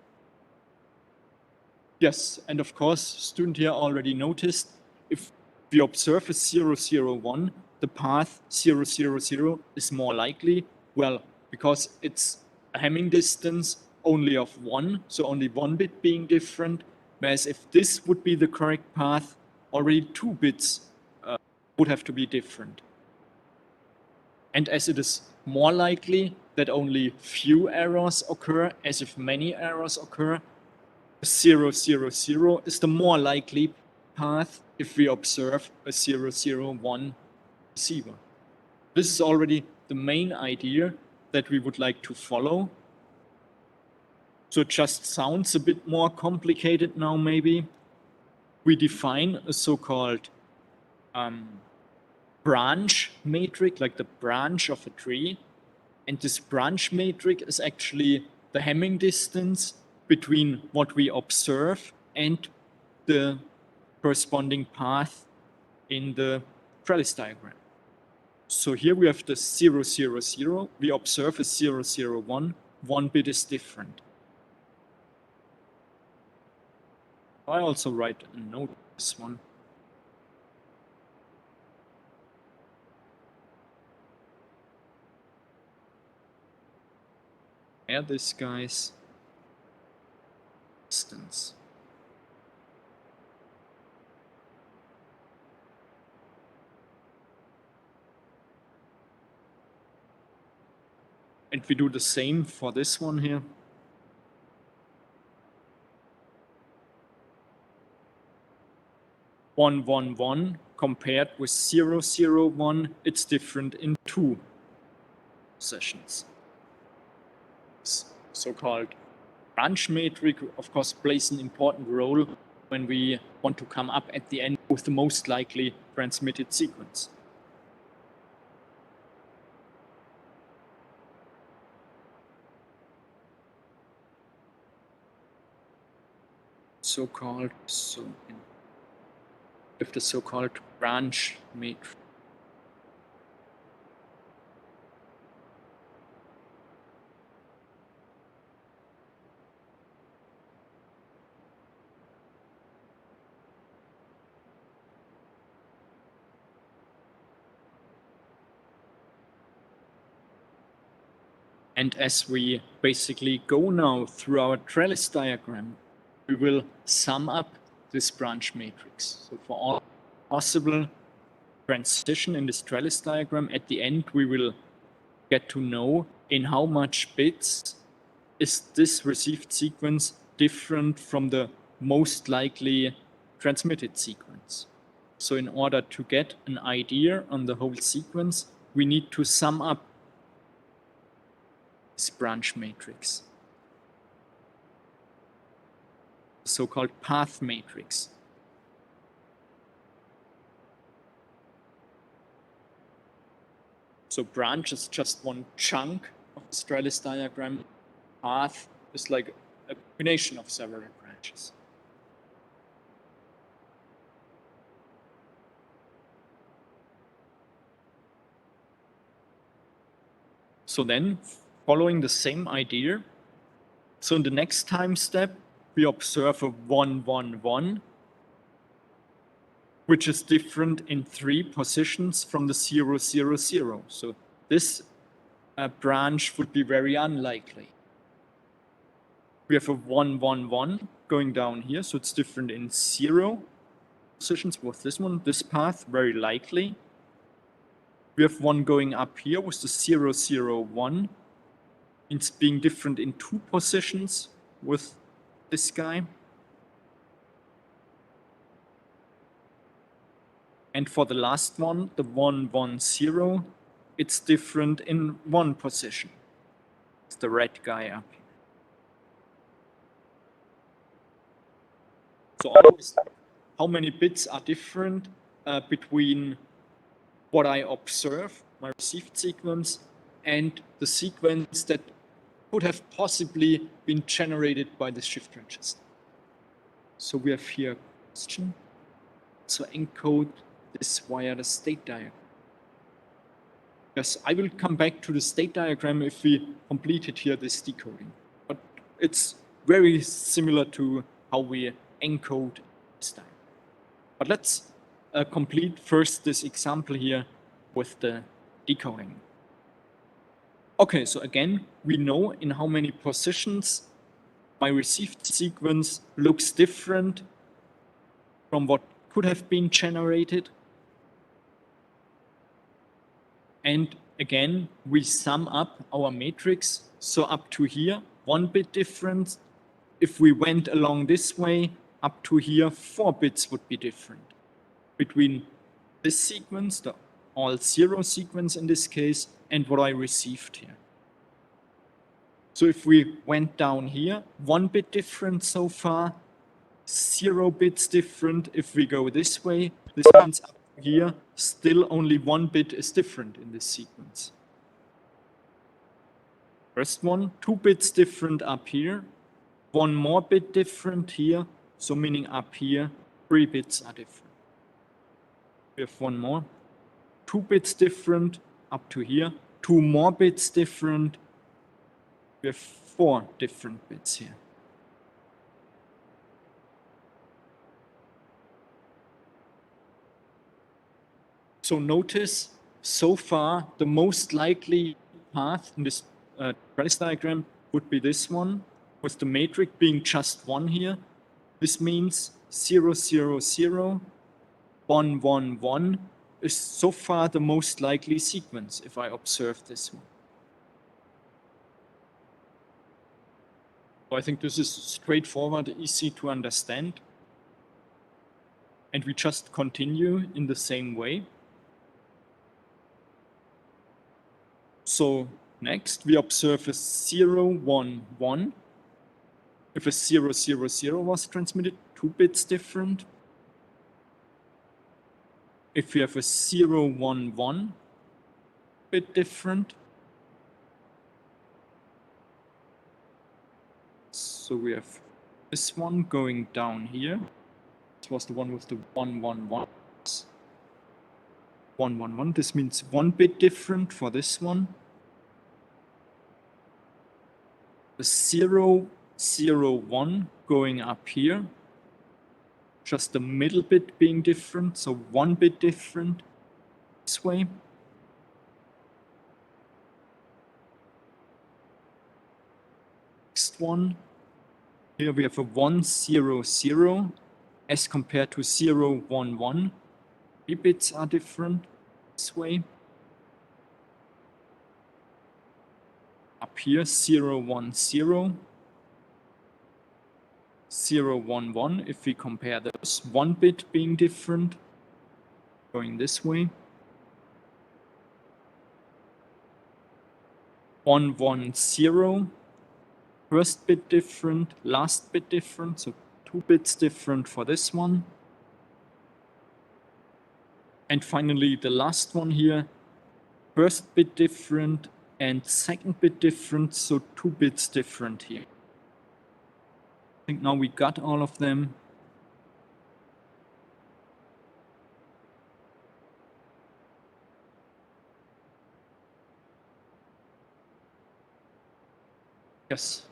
Yes, and of course, student here already noticed, if we observe a 0, 0, 1, the path 0, 0, 0 is more likely. Well, because it's a Hamming distance only of 1, so only 1 bit being different, whereas if this would be the correct path, already 2 bits would have to be different. And as it is more likely that only few errors occur, as if many errors occur, 0, 0, 0 is the more likely path if we observe a 0, 0, 1 receiver. This is already the main idea that we would like to follow. So it just sounds a bit more complicated now, maybe. We define a so-called branch matrix, like the branch of a tree. And this branch matrix is actually the Hamming distance between what we observe and the corresponding path in the trellis diagram. So here we have the 0, 0, 0. We observe a 0, 0, 1. 1 bit is different. I also write a note this one. Add this guy's distance. And we do the same for this one here. One, 1, 1 compared with 0, 0, 1, it's different in 2 sessions. So-called branch matrix, of course, plays an important role when we want to come up at the end with the most likely transmitted sequence. If the so-called branch matrix. And as we basically go now through our trellis diagram, we will sum up this branch matrix. So for all possible transition in this trellis diagram, at the end we will get to know in how much bits is this received sequence different from the most likely transmitted sequence. So in order to get an idea on the whole sequence, we need to sum up this branch matrix, the so-called path matrix. So branch is just one chunk of the trellis diagram. Path is like a combination of several branches. So then, following the same idea, so in the next time step, we observe a 1, 1, 1, which is different in 3 positions from the 0, 0, 0. So this branch would be very unlikely. We have a 1, 1, 1 going down here, so it's different in 0 positions with this one, this path, very likely. We have one going up here with the 0, 0, 1. It's being different in 2 positions with this guy. And for the last one, the 1, 1, 0, it's different in 1 position. It's the red guy up here. So always, how many bits are different between what I observe, my received sequence, and the sequence that could have possibly been generated by the shift register. So we have here a question. So encode this via the state diagram. Yes, I will come back to the state diagram if we completed here this decoding. But it's very similar to how we encode this diagram. But let's complete first this example here with the decoding. Okay, so again, we know in how many positions my received sequence looks different from what could have been generated. And again, we sum up our matrix. So up to here, 1 bit difference. If we went along this way, up to here, 4 bits would be different between this sequence, the all 0 sequence in this case, and what I received here. So if we went down here, 1 bit different so far, 0 bits different. If we go this way, this means up here, still only 1 bit is different in this sequence. First one, 2 bits different up here, 1 more bit different here, so meaning up here, 3 bits are different. We have 1 more, 2 bits different up to here, 2 more bits different, we have 4 different bits here. So notice, so far, the most likely path in this trellis diagram would be this one, with the matrix being just 1 here. This means 0, 0, 0, 1, 1, 1 is so far the most likely sequence if I observe this one. So I think this is straightforward, easy to understand. And we just continue in the same way. So next we observe a 0, 1, 1. If a 0, 0, 0 was transmitted, 2 bits different. If we have a 0, 1, 1, bit different. So we have this one going down here. This was the one with the 1, 1, 1. 1, 1, 1. This means 1 bit different for this one. The 0, 0, 1 going up here. Just the middle bit being different, so 1 bit different this way. Next one. Here we have a 1, 0, 0 as compared to 0, 1, 1. 3 bits are different this way. Up here, 0, 1, 0. 0, 1, 1. If we compare those, 1 bit being different, going this way. 1, 1, 0. First bit different, last bit different, so 2 bits different for this one. And finally, the last one here, first bit different and second bit different, so 2 bits different here. I think now we got all of them. Yes.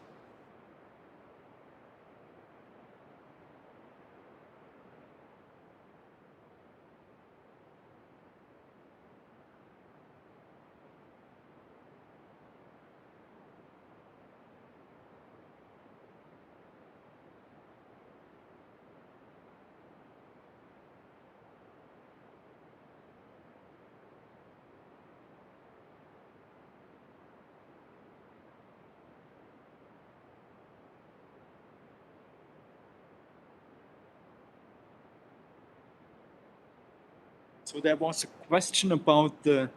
So there was a question about the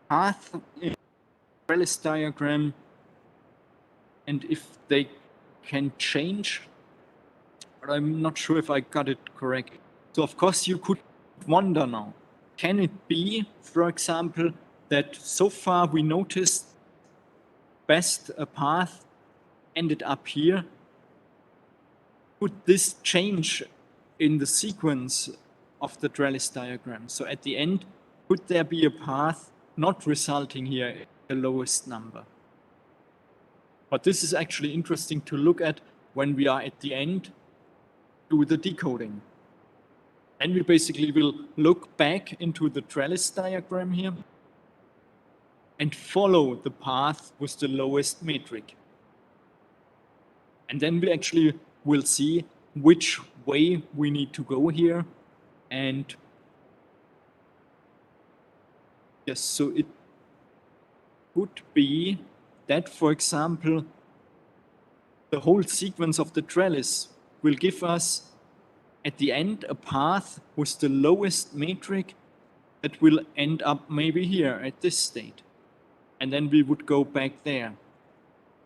path in the trellis diagram and if they can change, but I'm not sure if I got it correct. So of course you could wonder now, can it be, for example, that so far we noticed best a path ended up here. Could this change in the sequence of the trellis diagram? So at the end, could there be a path not resulting here in the lowest number? But this is actually interesting to look at when we are at the end, do the decoding. And we basically will look back into the trellis diagram here and follow the path with the lowest metric. And then we actually will see which way we need to go here. And yes, so it could be that, for example, the whole sequence of the trellis will give us at the end a path with the lowest metric that will end up maybe here at this state. And then we would go back there.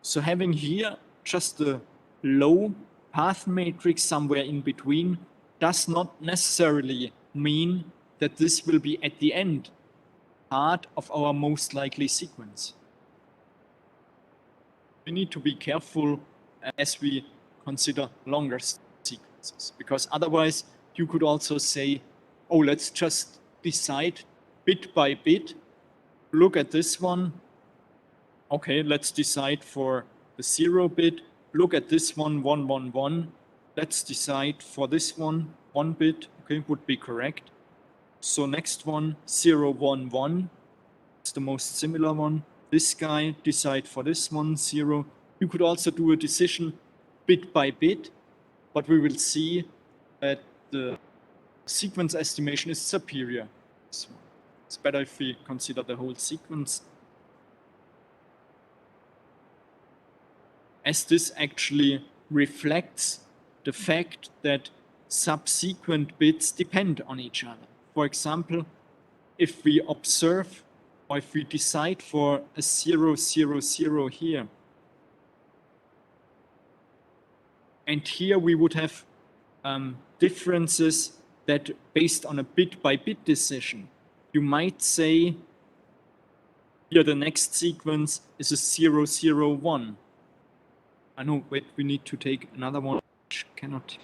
So having here just a low path matrix somewhere in between does not necessarily mean that this will be at the end part of our most likely sequence. We need to be careful as we consider longer sequences, because otherwise you could also say, oh, let's just decide bit by bit. Look at this one. Okay, let's decide for the 0 bit. Look at this one, 1, 1, 1. Let's decide for this one, 1 bit. Okay, would be correct. So next one, 0, 1, 1. It's the most similar one. This guy, decide for this one, 0. You could also do a decision bit by bit, but we will see that the sequence estimation is superior. So it's better if we consider the whole sequence, as this actually reflects the fact that subsequent bits depend on each other. For example, if we observe or if we decide for a 0, 0, 0 here, and here we would have differences that based on a bit-by-bit decision, you might say here the next sequence is a 0, 0, 1. I know, wait, we need to take another one, which cannot,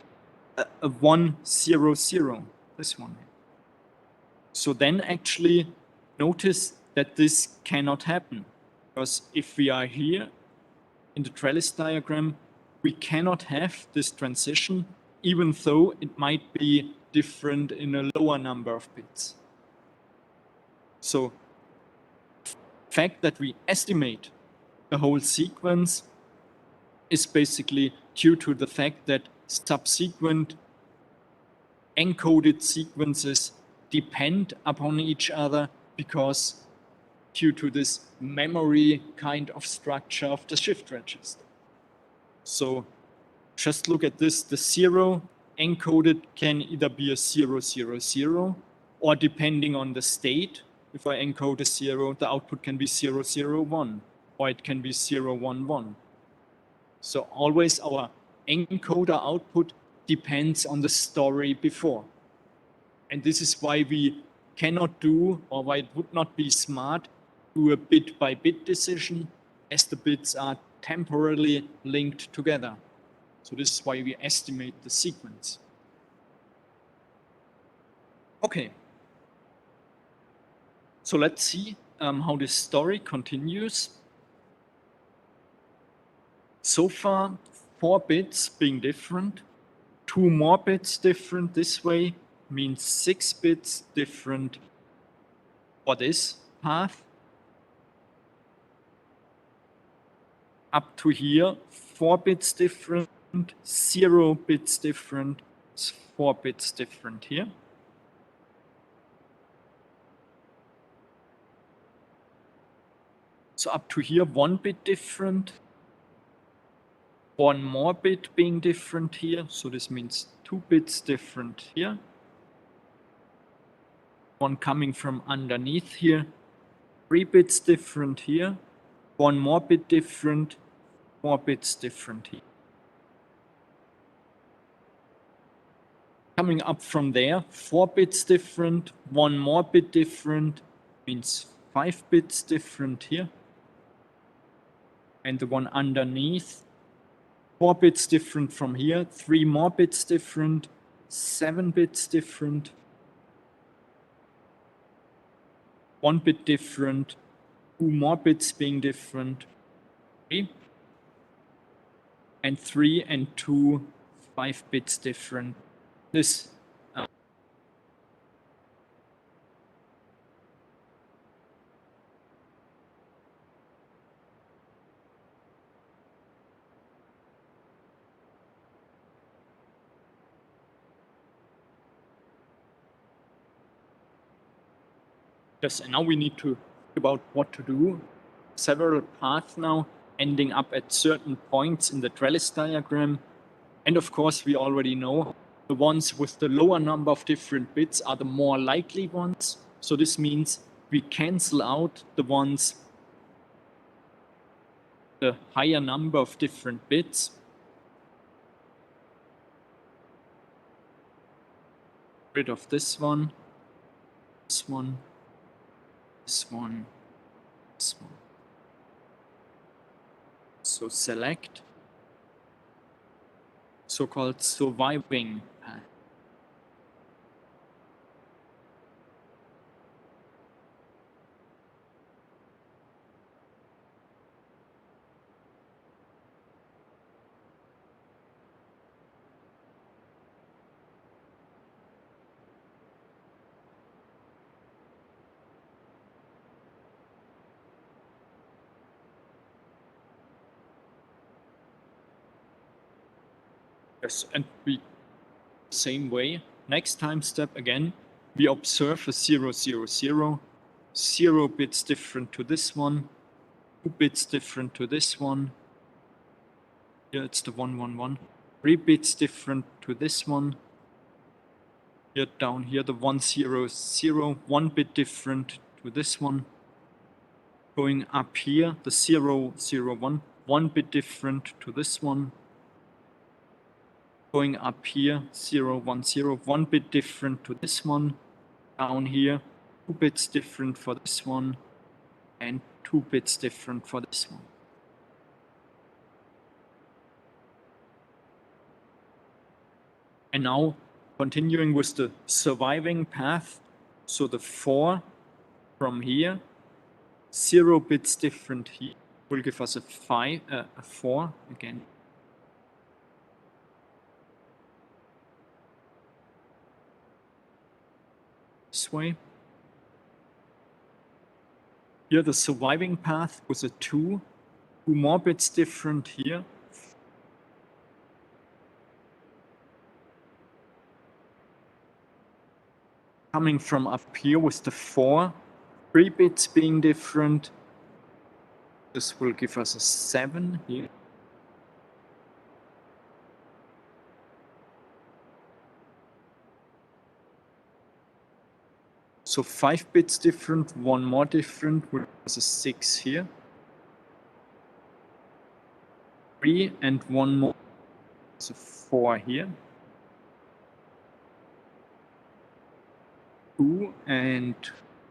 a 1, 0, 0, this one. So then actually notice that this cannot happen, because if we are here in the trellis diagram, we cannot have this transition, even though it might be different in a lower number of bits. So the fact that we estimate the whole sequence is basically due to the fact that subsequent encoded sequences depend upon each other, because due to this memory kind of structure of the shift register. So just look at this, the 0 encoded can either be a 0, 0, 0, or depending on the state, if I encode a 0, the output can be 0, 0, 1, or it can be 0, 1, 1. So always our encoder output depends on the story before. And this is why we cannot do, or why it would not be smart, do a bit-by-bit decision, as the bits are temporarily linked together. So this is why we estimate the sequence. Okay. So let's see how this story continues. So far, 4 bits being different, 2 more bits different this way means 6 bits different for this path. Up to here, 4 bits different, 0 bits different, 4 bits different here. So up to here, 1 bit different, 1 more bit being different here. So this means 2 bits different here. 1 coming from underneath here, 3 bits different here, 1 more bit different, 4 bits different here. Coming up from there, 4 bits different, 1 more bit different, means 5 bits different here. And the one underneath, 4 bits different from here, 3 more bits different, 7 bits different, 1 bit different, 2 more bits being different, 3, and 3 and 2, 5 bits different. This yes, and now we need to think about what to do. Several paths now ending up at certain points in the trellis diagram. And of course, we already know the ones with the lower number of different bits are the more likely ones. So this means we cancel out the ones, the higher number of different bits. Rid of this one, this one, this one, this one. So select so-called surviving path. Yes, and we same way. Next time step again, we observe a 0, 0, 0, 0 bits different to this one, 2 bits different to this one. Here it's the 1, 1, 1. 3 bits different to this one. Here down here the 1, 0, 0, 1 bit different to this one. Going up here, the 0, 0, 1, 1 bit different to this one. Going up here, 0, 1, 0, 1 bit different to this one. Down here, 2 bits different for this one, and 2 bits different for this one. And now, continuing with the surviving path, so the 4 from here, 0 bits different here will give us a 4 again. This way. Here the surviving path was a 2, 2 more bits different here. Coming from up here with the 4, 3 bits being different. This will give us a 7 here. So 5 bits different, 1 more different, which is a 6 here. 3 and 1 more, so 4 here. 2 and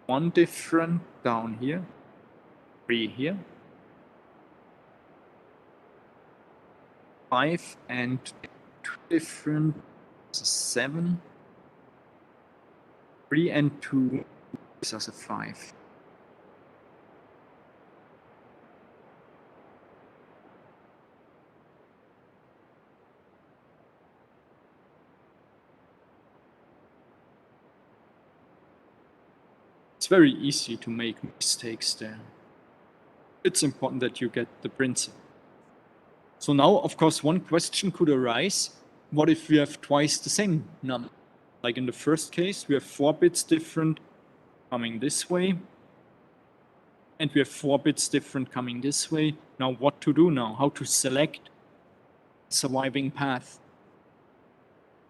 1 different down here. 3 here. 5 and 2 different, so 7. 3 and 2 gives us a 5. It's very easy to make mistakes there. It's important that you get the principle. So now, of course, one question could arise. What if we have twice the same number? Like in the first case, we have 4 bits different coming this way, and we have 4 bits different coming this way. Now what to do now? How to select surviving path?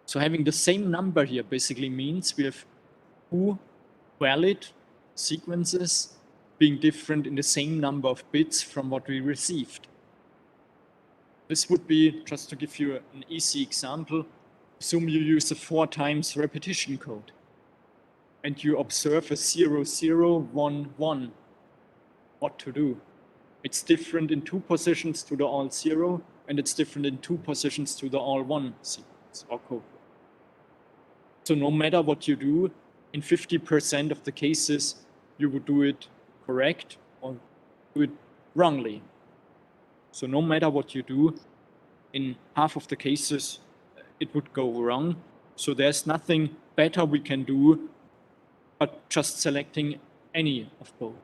So having the same number here basically means we have 2 valid sequences being different in the same number of bits from what we received. This would be, just to give you an easy example, assume you use a 4 times repetition code and you observe a 0, 0, 1, 1 what to do. It's different in 2 positions to the all 0, and it's different in 2 positions to the all 1 sequence or code. So no matter what you do, in 50% of the cases, you would do it correct or do it wrongly. So no matter what you do, in half of the cases, it would go wrong. So there's nothing better we can do, but just selecting any of both.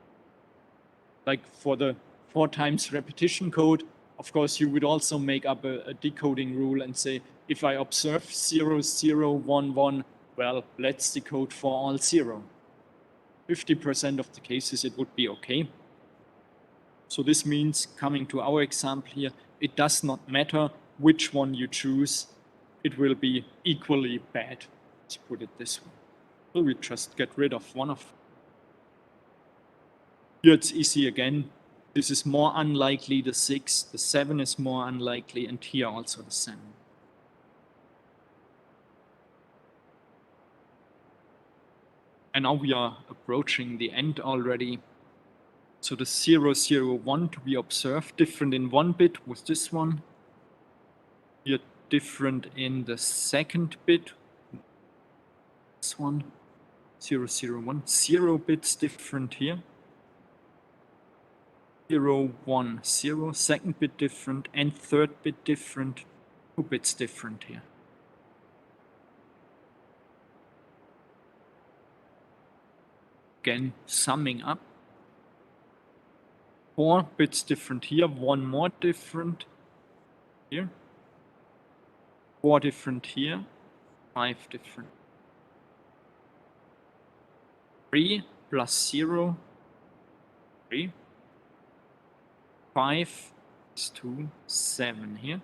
Like for the 4 times repetition code, of course, you would also make up a decoding rule and say, if I observe 0, 0, 1, 1, well, let's decode for all 0. 50% of the cases, it would be okay. So this means, coming to our example here, it does not matter which one you choose, it will be equally bad, let's put it this way. So we just get rid of one of. Here it's easy again. This is more unlikely, the 6, the 7 is more unlikely, and here also the 7. And now we are approaching the end already. So the 0, 0, 1 to be observed, different in 1 bit with this one. Here different in the second bit. This one, 0, 0, 1. 0 bits different here. 0, 1, 0. Second bit different and third bit different. 2 bits different here. Again, summing up. 4 bits different here, 1 more different here, 4 different here, 5 different. 3 plus 0, 3. 5 is 2, 7 here.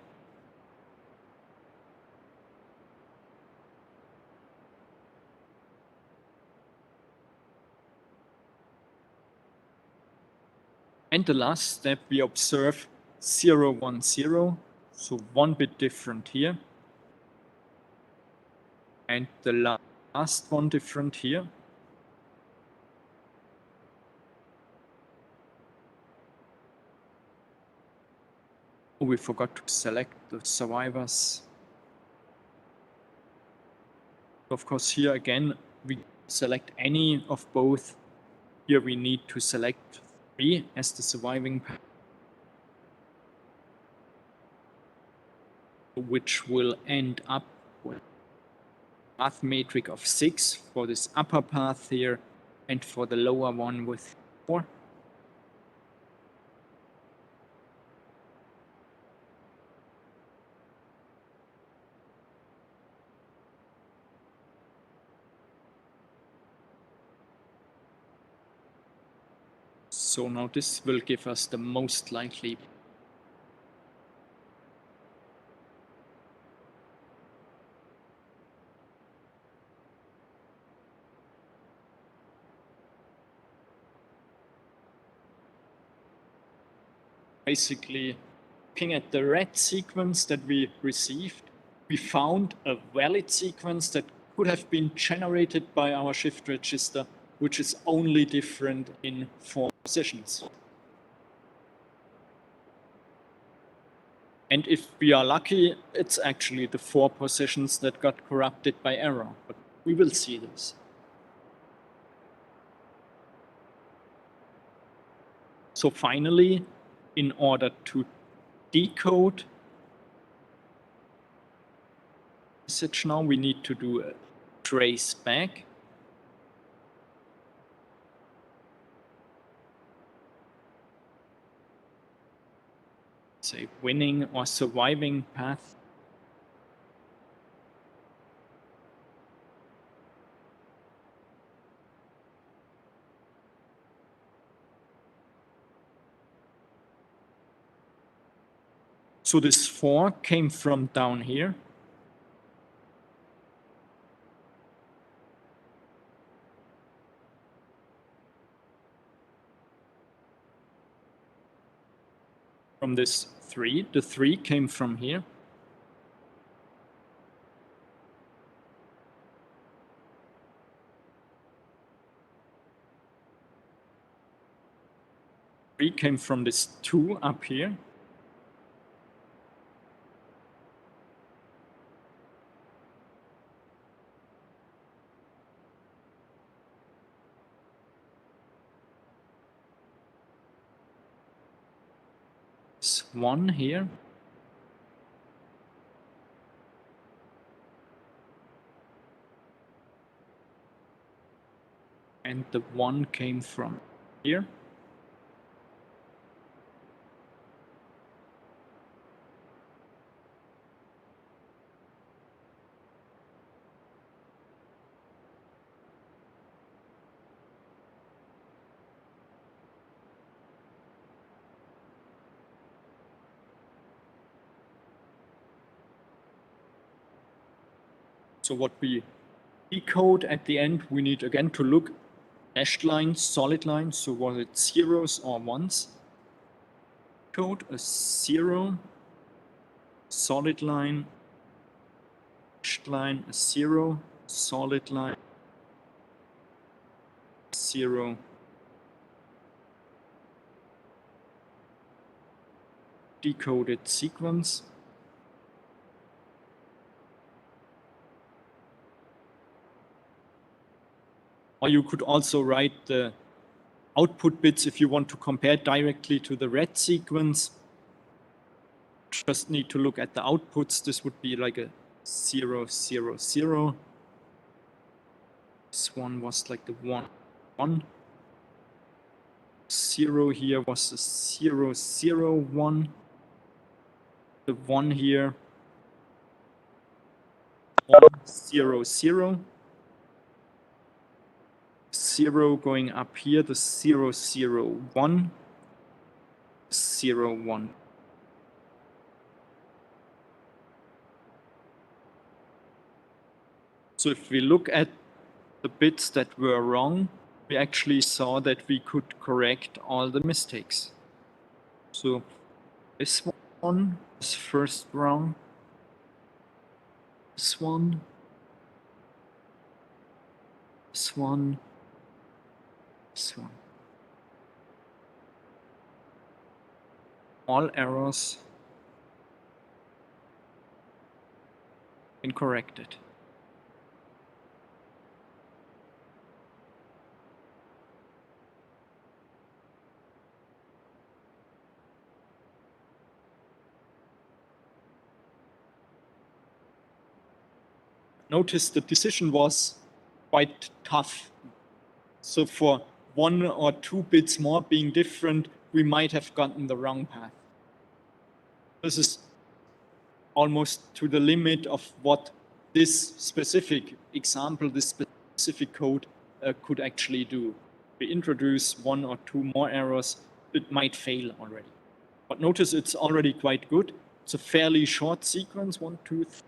And the last step, we observe 0, 1, 0, so 1 bit different here. And the last one different here. Oh, we forgot to select the survivors. Of course, here again, we select any of both. Here we need to select 3 as the surviving path, which will end up with a path matrix of 6 for this upper path here, and for the lower one with 4. So now this will give us the most likely. Basically, looking at the red sequence that we received, we found a valid sequence that could have been generated by our shift register, which is only different in 4 positions. And if we are lucky, it's actually the 4 positions that got corrupted by error, but we will see this. So finally, in order to decode message now, we need to do a trace back. Say winning or surviving path. So this 4 came from down here. From this 3, the 3 came from here. 3 came from this 2 up here. This 1 here. And the 1 came from here. So what we decode at the end, we need again to look dashed lines, solid lines. So was it zeros or ones? Code a 0, solid line, dashed line, a 0, solid line, 0. Decoded sequence. Or you could also write the output bits if you want to compare directly to the red sequence. Just need to look at the outputs. This would be like a 0, 0, 0. This one was like the 1, 1. 0 here was the 0, 0, 1. The 1 here, 1, 0, 0. 0 going up here, the 0, 0, 1, 0, 1. So if we look at the bits that were wrong, we actually saw that we could correct all the mistakes. So this one is first wrong. This one. This one. This one. All errors been corrected. Notice the decision was quite tough. So for 1 or 2 bits more being different, we might have gotten the wrong path. This is almost to the limit of what this specific example, this specific code could actually do. We introduce 1 or 2 more errors, it might fail already. But notice it's already quite good. It's a fairly short sequence, 1, 2, 3,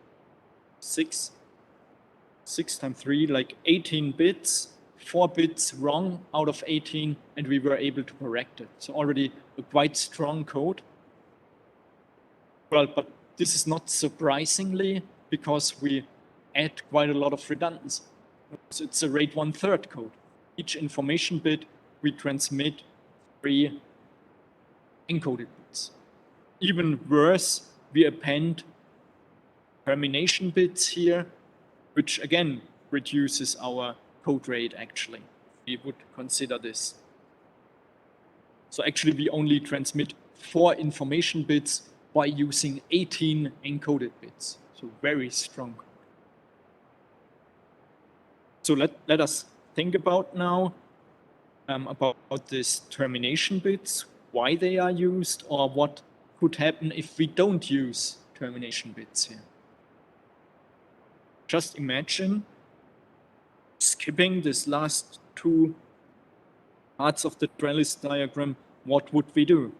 6. 6 times 3, like 18 bits, 4 bits wrong out of 18, and we were able to correct it. So already a quite strong code. Well, but this is not surprisingly because we add quite a lot of redundancy. So it's a RAID 1/3 code. Each information bit, we transmit 3 encoded bits. Even worse, we append termination bits here, which again reduces our code rate actually. We would consider this. So actually we only transmit 4 information bits by using 18 encoded bits. So very strong. So let us think about now about these termination bits, why they are used, or what could happen if we don't use termination bits here. Just imagine skipping this last 2 parts of the trellis diagram. What would we do?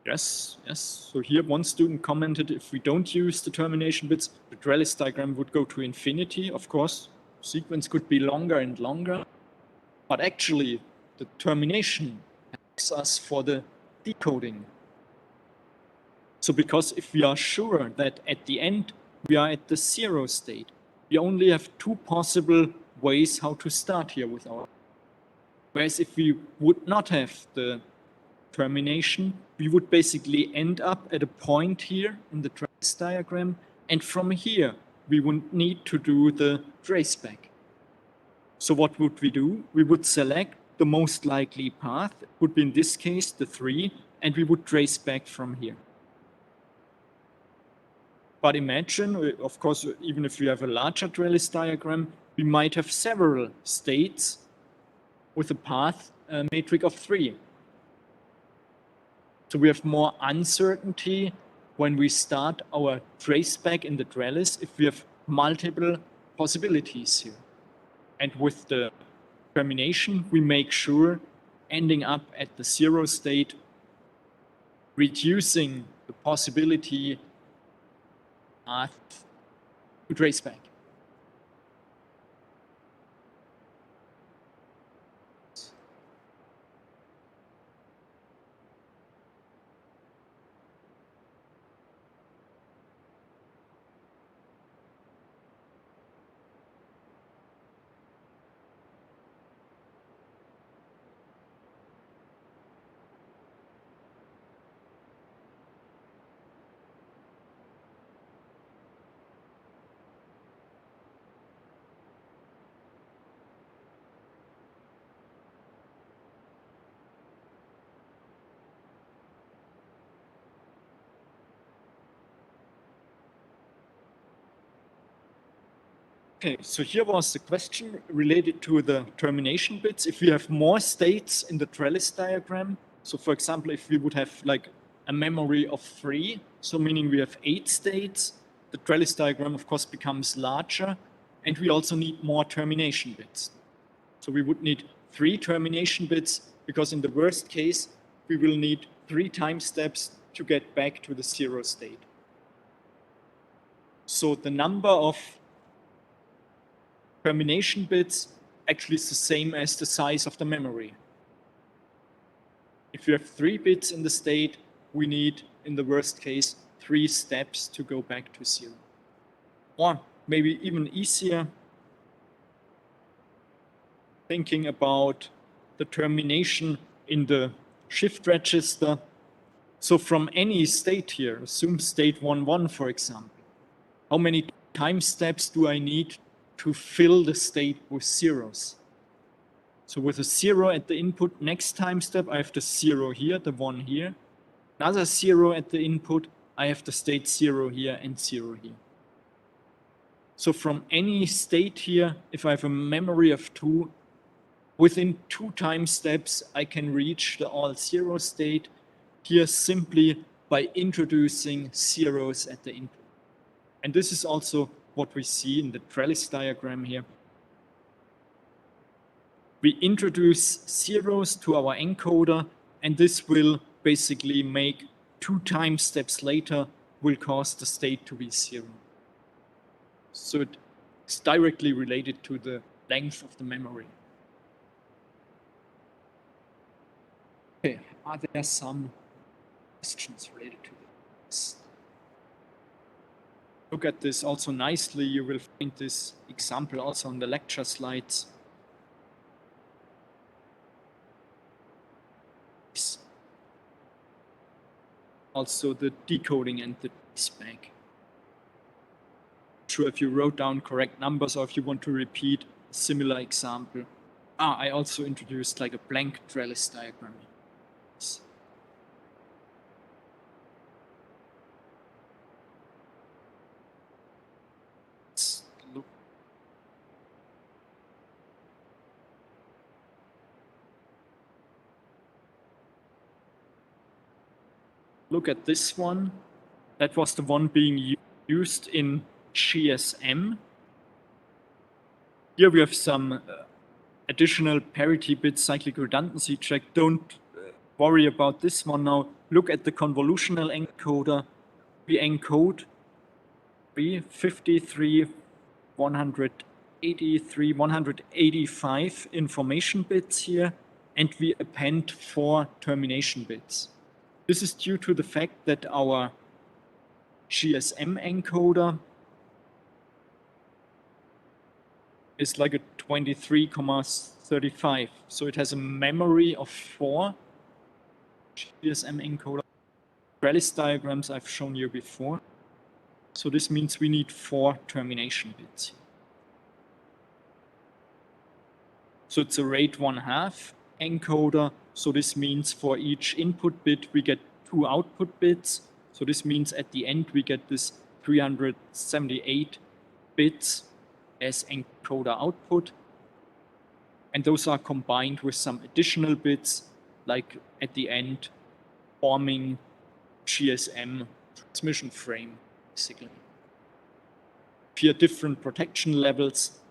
Yes. So here one student commented if we don't use the termination bits, the trellis diagram would go to infinity. Of course, sequence could be longer and longer, but actually the termination helps us for the decoding. So because if we are sure that at the end we are at the 0 state, we only have two possible ways how to start here with our. Whereas if we would not have the termination, we would basically end up at a point here in the trace diagram, and from here we would need to do the traceback. So what would we do? We would select the most likely path, it would be in this case the 3, and we would trace back from here. But imagine, of course, even if you have a larger trellis diagram, we might have several states with a path matrix of 3. So we have more uncertainty when we start our traceback in the trellis if we have multiple possibilities here. And with the termination, we make sure ending up at the 0 state, reducing the possibility path to traceback. Okay, so here was the question related to the termination bits. If we have more states in the trellis diagram, so for example, if we would have like a memory of 3, so meaning we have 8 states, the trellis diagram of course becomes larger, and we also need more termination bits. So we would need 3 termination bits, because in the worst case, we will need 3 time steps to get back to the 0 state. So the number of termination bits actually is the same as the size of the memory. If you have 3 bits in the state, we need, in the worst case, 3 steps to go back to 0. Or maybe even easier, thinking about the termination in the shift register. So from any state here, assume state 1, for example, how many time steps do I need to fill the state with zeros? So with a 0 at the input, next time step, I have the 0 here, the 1 here. Another 0 at the input, I have the state 0 here and 0 here. So from any state here, if I have a memory of 2, within 2 time steps, I can reach the all 0 state here simply by introducing zeros at the input. And this is also what we see in the trellis diagram here. We introduce zeros to our encoder, and this will basically make 2 time steps later will cause the state to be 0. So it's directly related to the length of the memory. Okay, are there some questions related to this? Look at this also nicely. You will find this example also on the lecture slides. Also the decoding and the traceback. Not sure if you wrote down correct numbers or if you want to repeat a similar example. I also introduced like a blank trellis diagram. Look at this one. That was the one being used in GSM. Here we have some additional parity bit cyclic redundancy check. Don't worry about this one now. Look at the convolutional encoder. We encode 53, 183, 185 information bits here, and we append 4 termination bits. This is due to the fact that our GSM encoder is like a 23,35. So it has a memory of 4 GSM encoder. Trellis diagrams I've shown you before. So this means we need 4 termination bits. So it's a RAID 1/2 encoder. So this means for each input bit, we get 2 output bits. So this means at the end, we get this 378 bits as encoder output. And those are combined with some additional bits, like at the end, forming GSM transmission frame, basically. Here, different protection levels.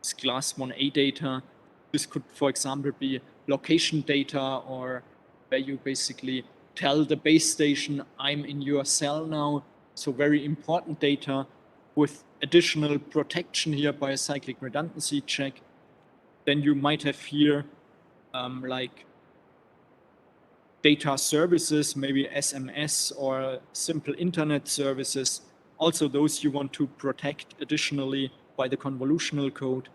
This class 1A data. This could, for example, be location data, or where you basically tell the base station, I'm in your cell now. So very important data with additional protection here by a cyclic redundancy check. Then you might have here like data services, maybe SMS or simple internet services. Also those you want to protect additionally by the convolutional code.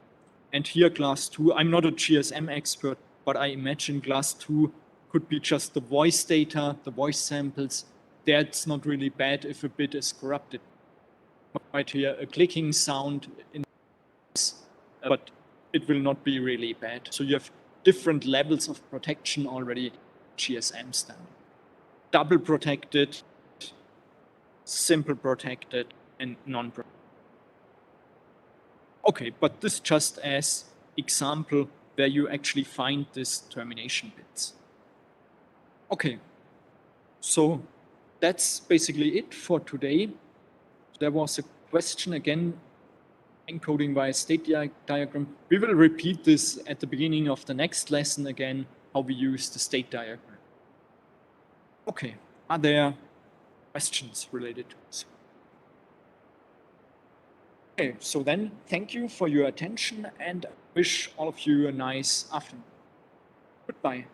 And here class 2, I'm not a GSM expert, but I imagine class 2 could be just the voice data, the voice samples. There it's not really bad if a bit is corrupted. You might hear a clicking sound, but it will not be really bad. So you have different levels of protection already, GSM standard. Double protected, simple protected, and non-protected. Okay, but this just as example where you actually find this termination bits. Okay, so that's basically it for today. There was a question again, encoding via state diagram. We will repeat this at the beginning of the next lesson again, how we use the state diagram. Okay, are there questions related to this? Okay, so then thank you for your attention and I wish all of you a nice afternoon. Goodbye.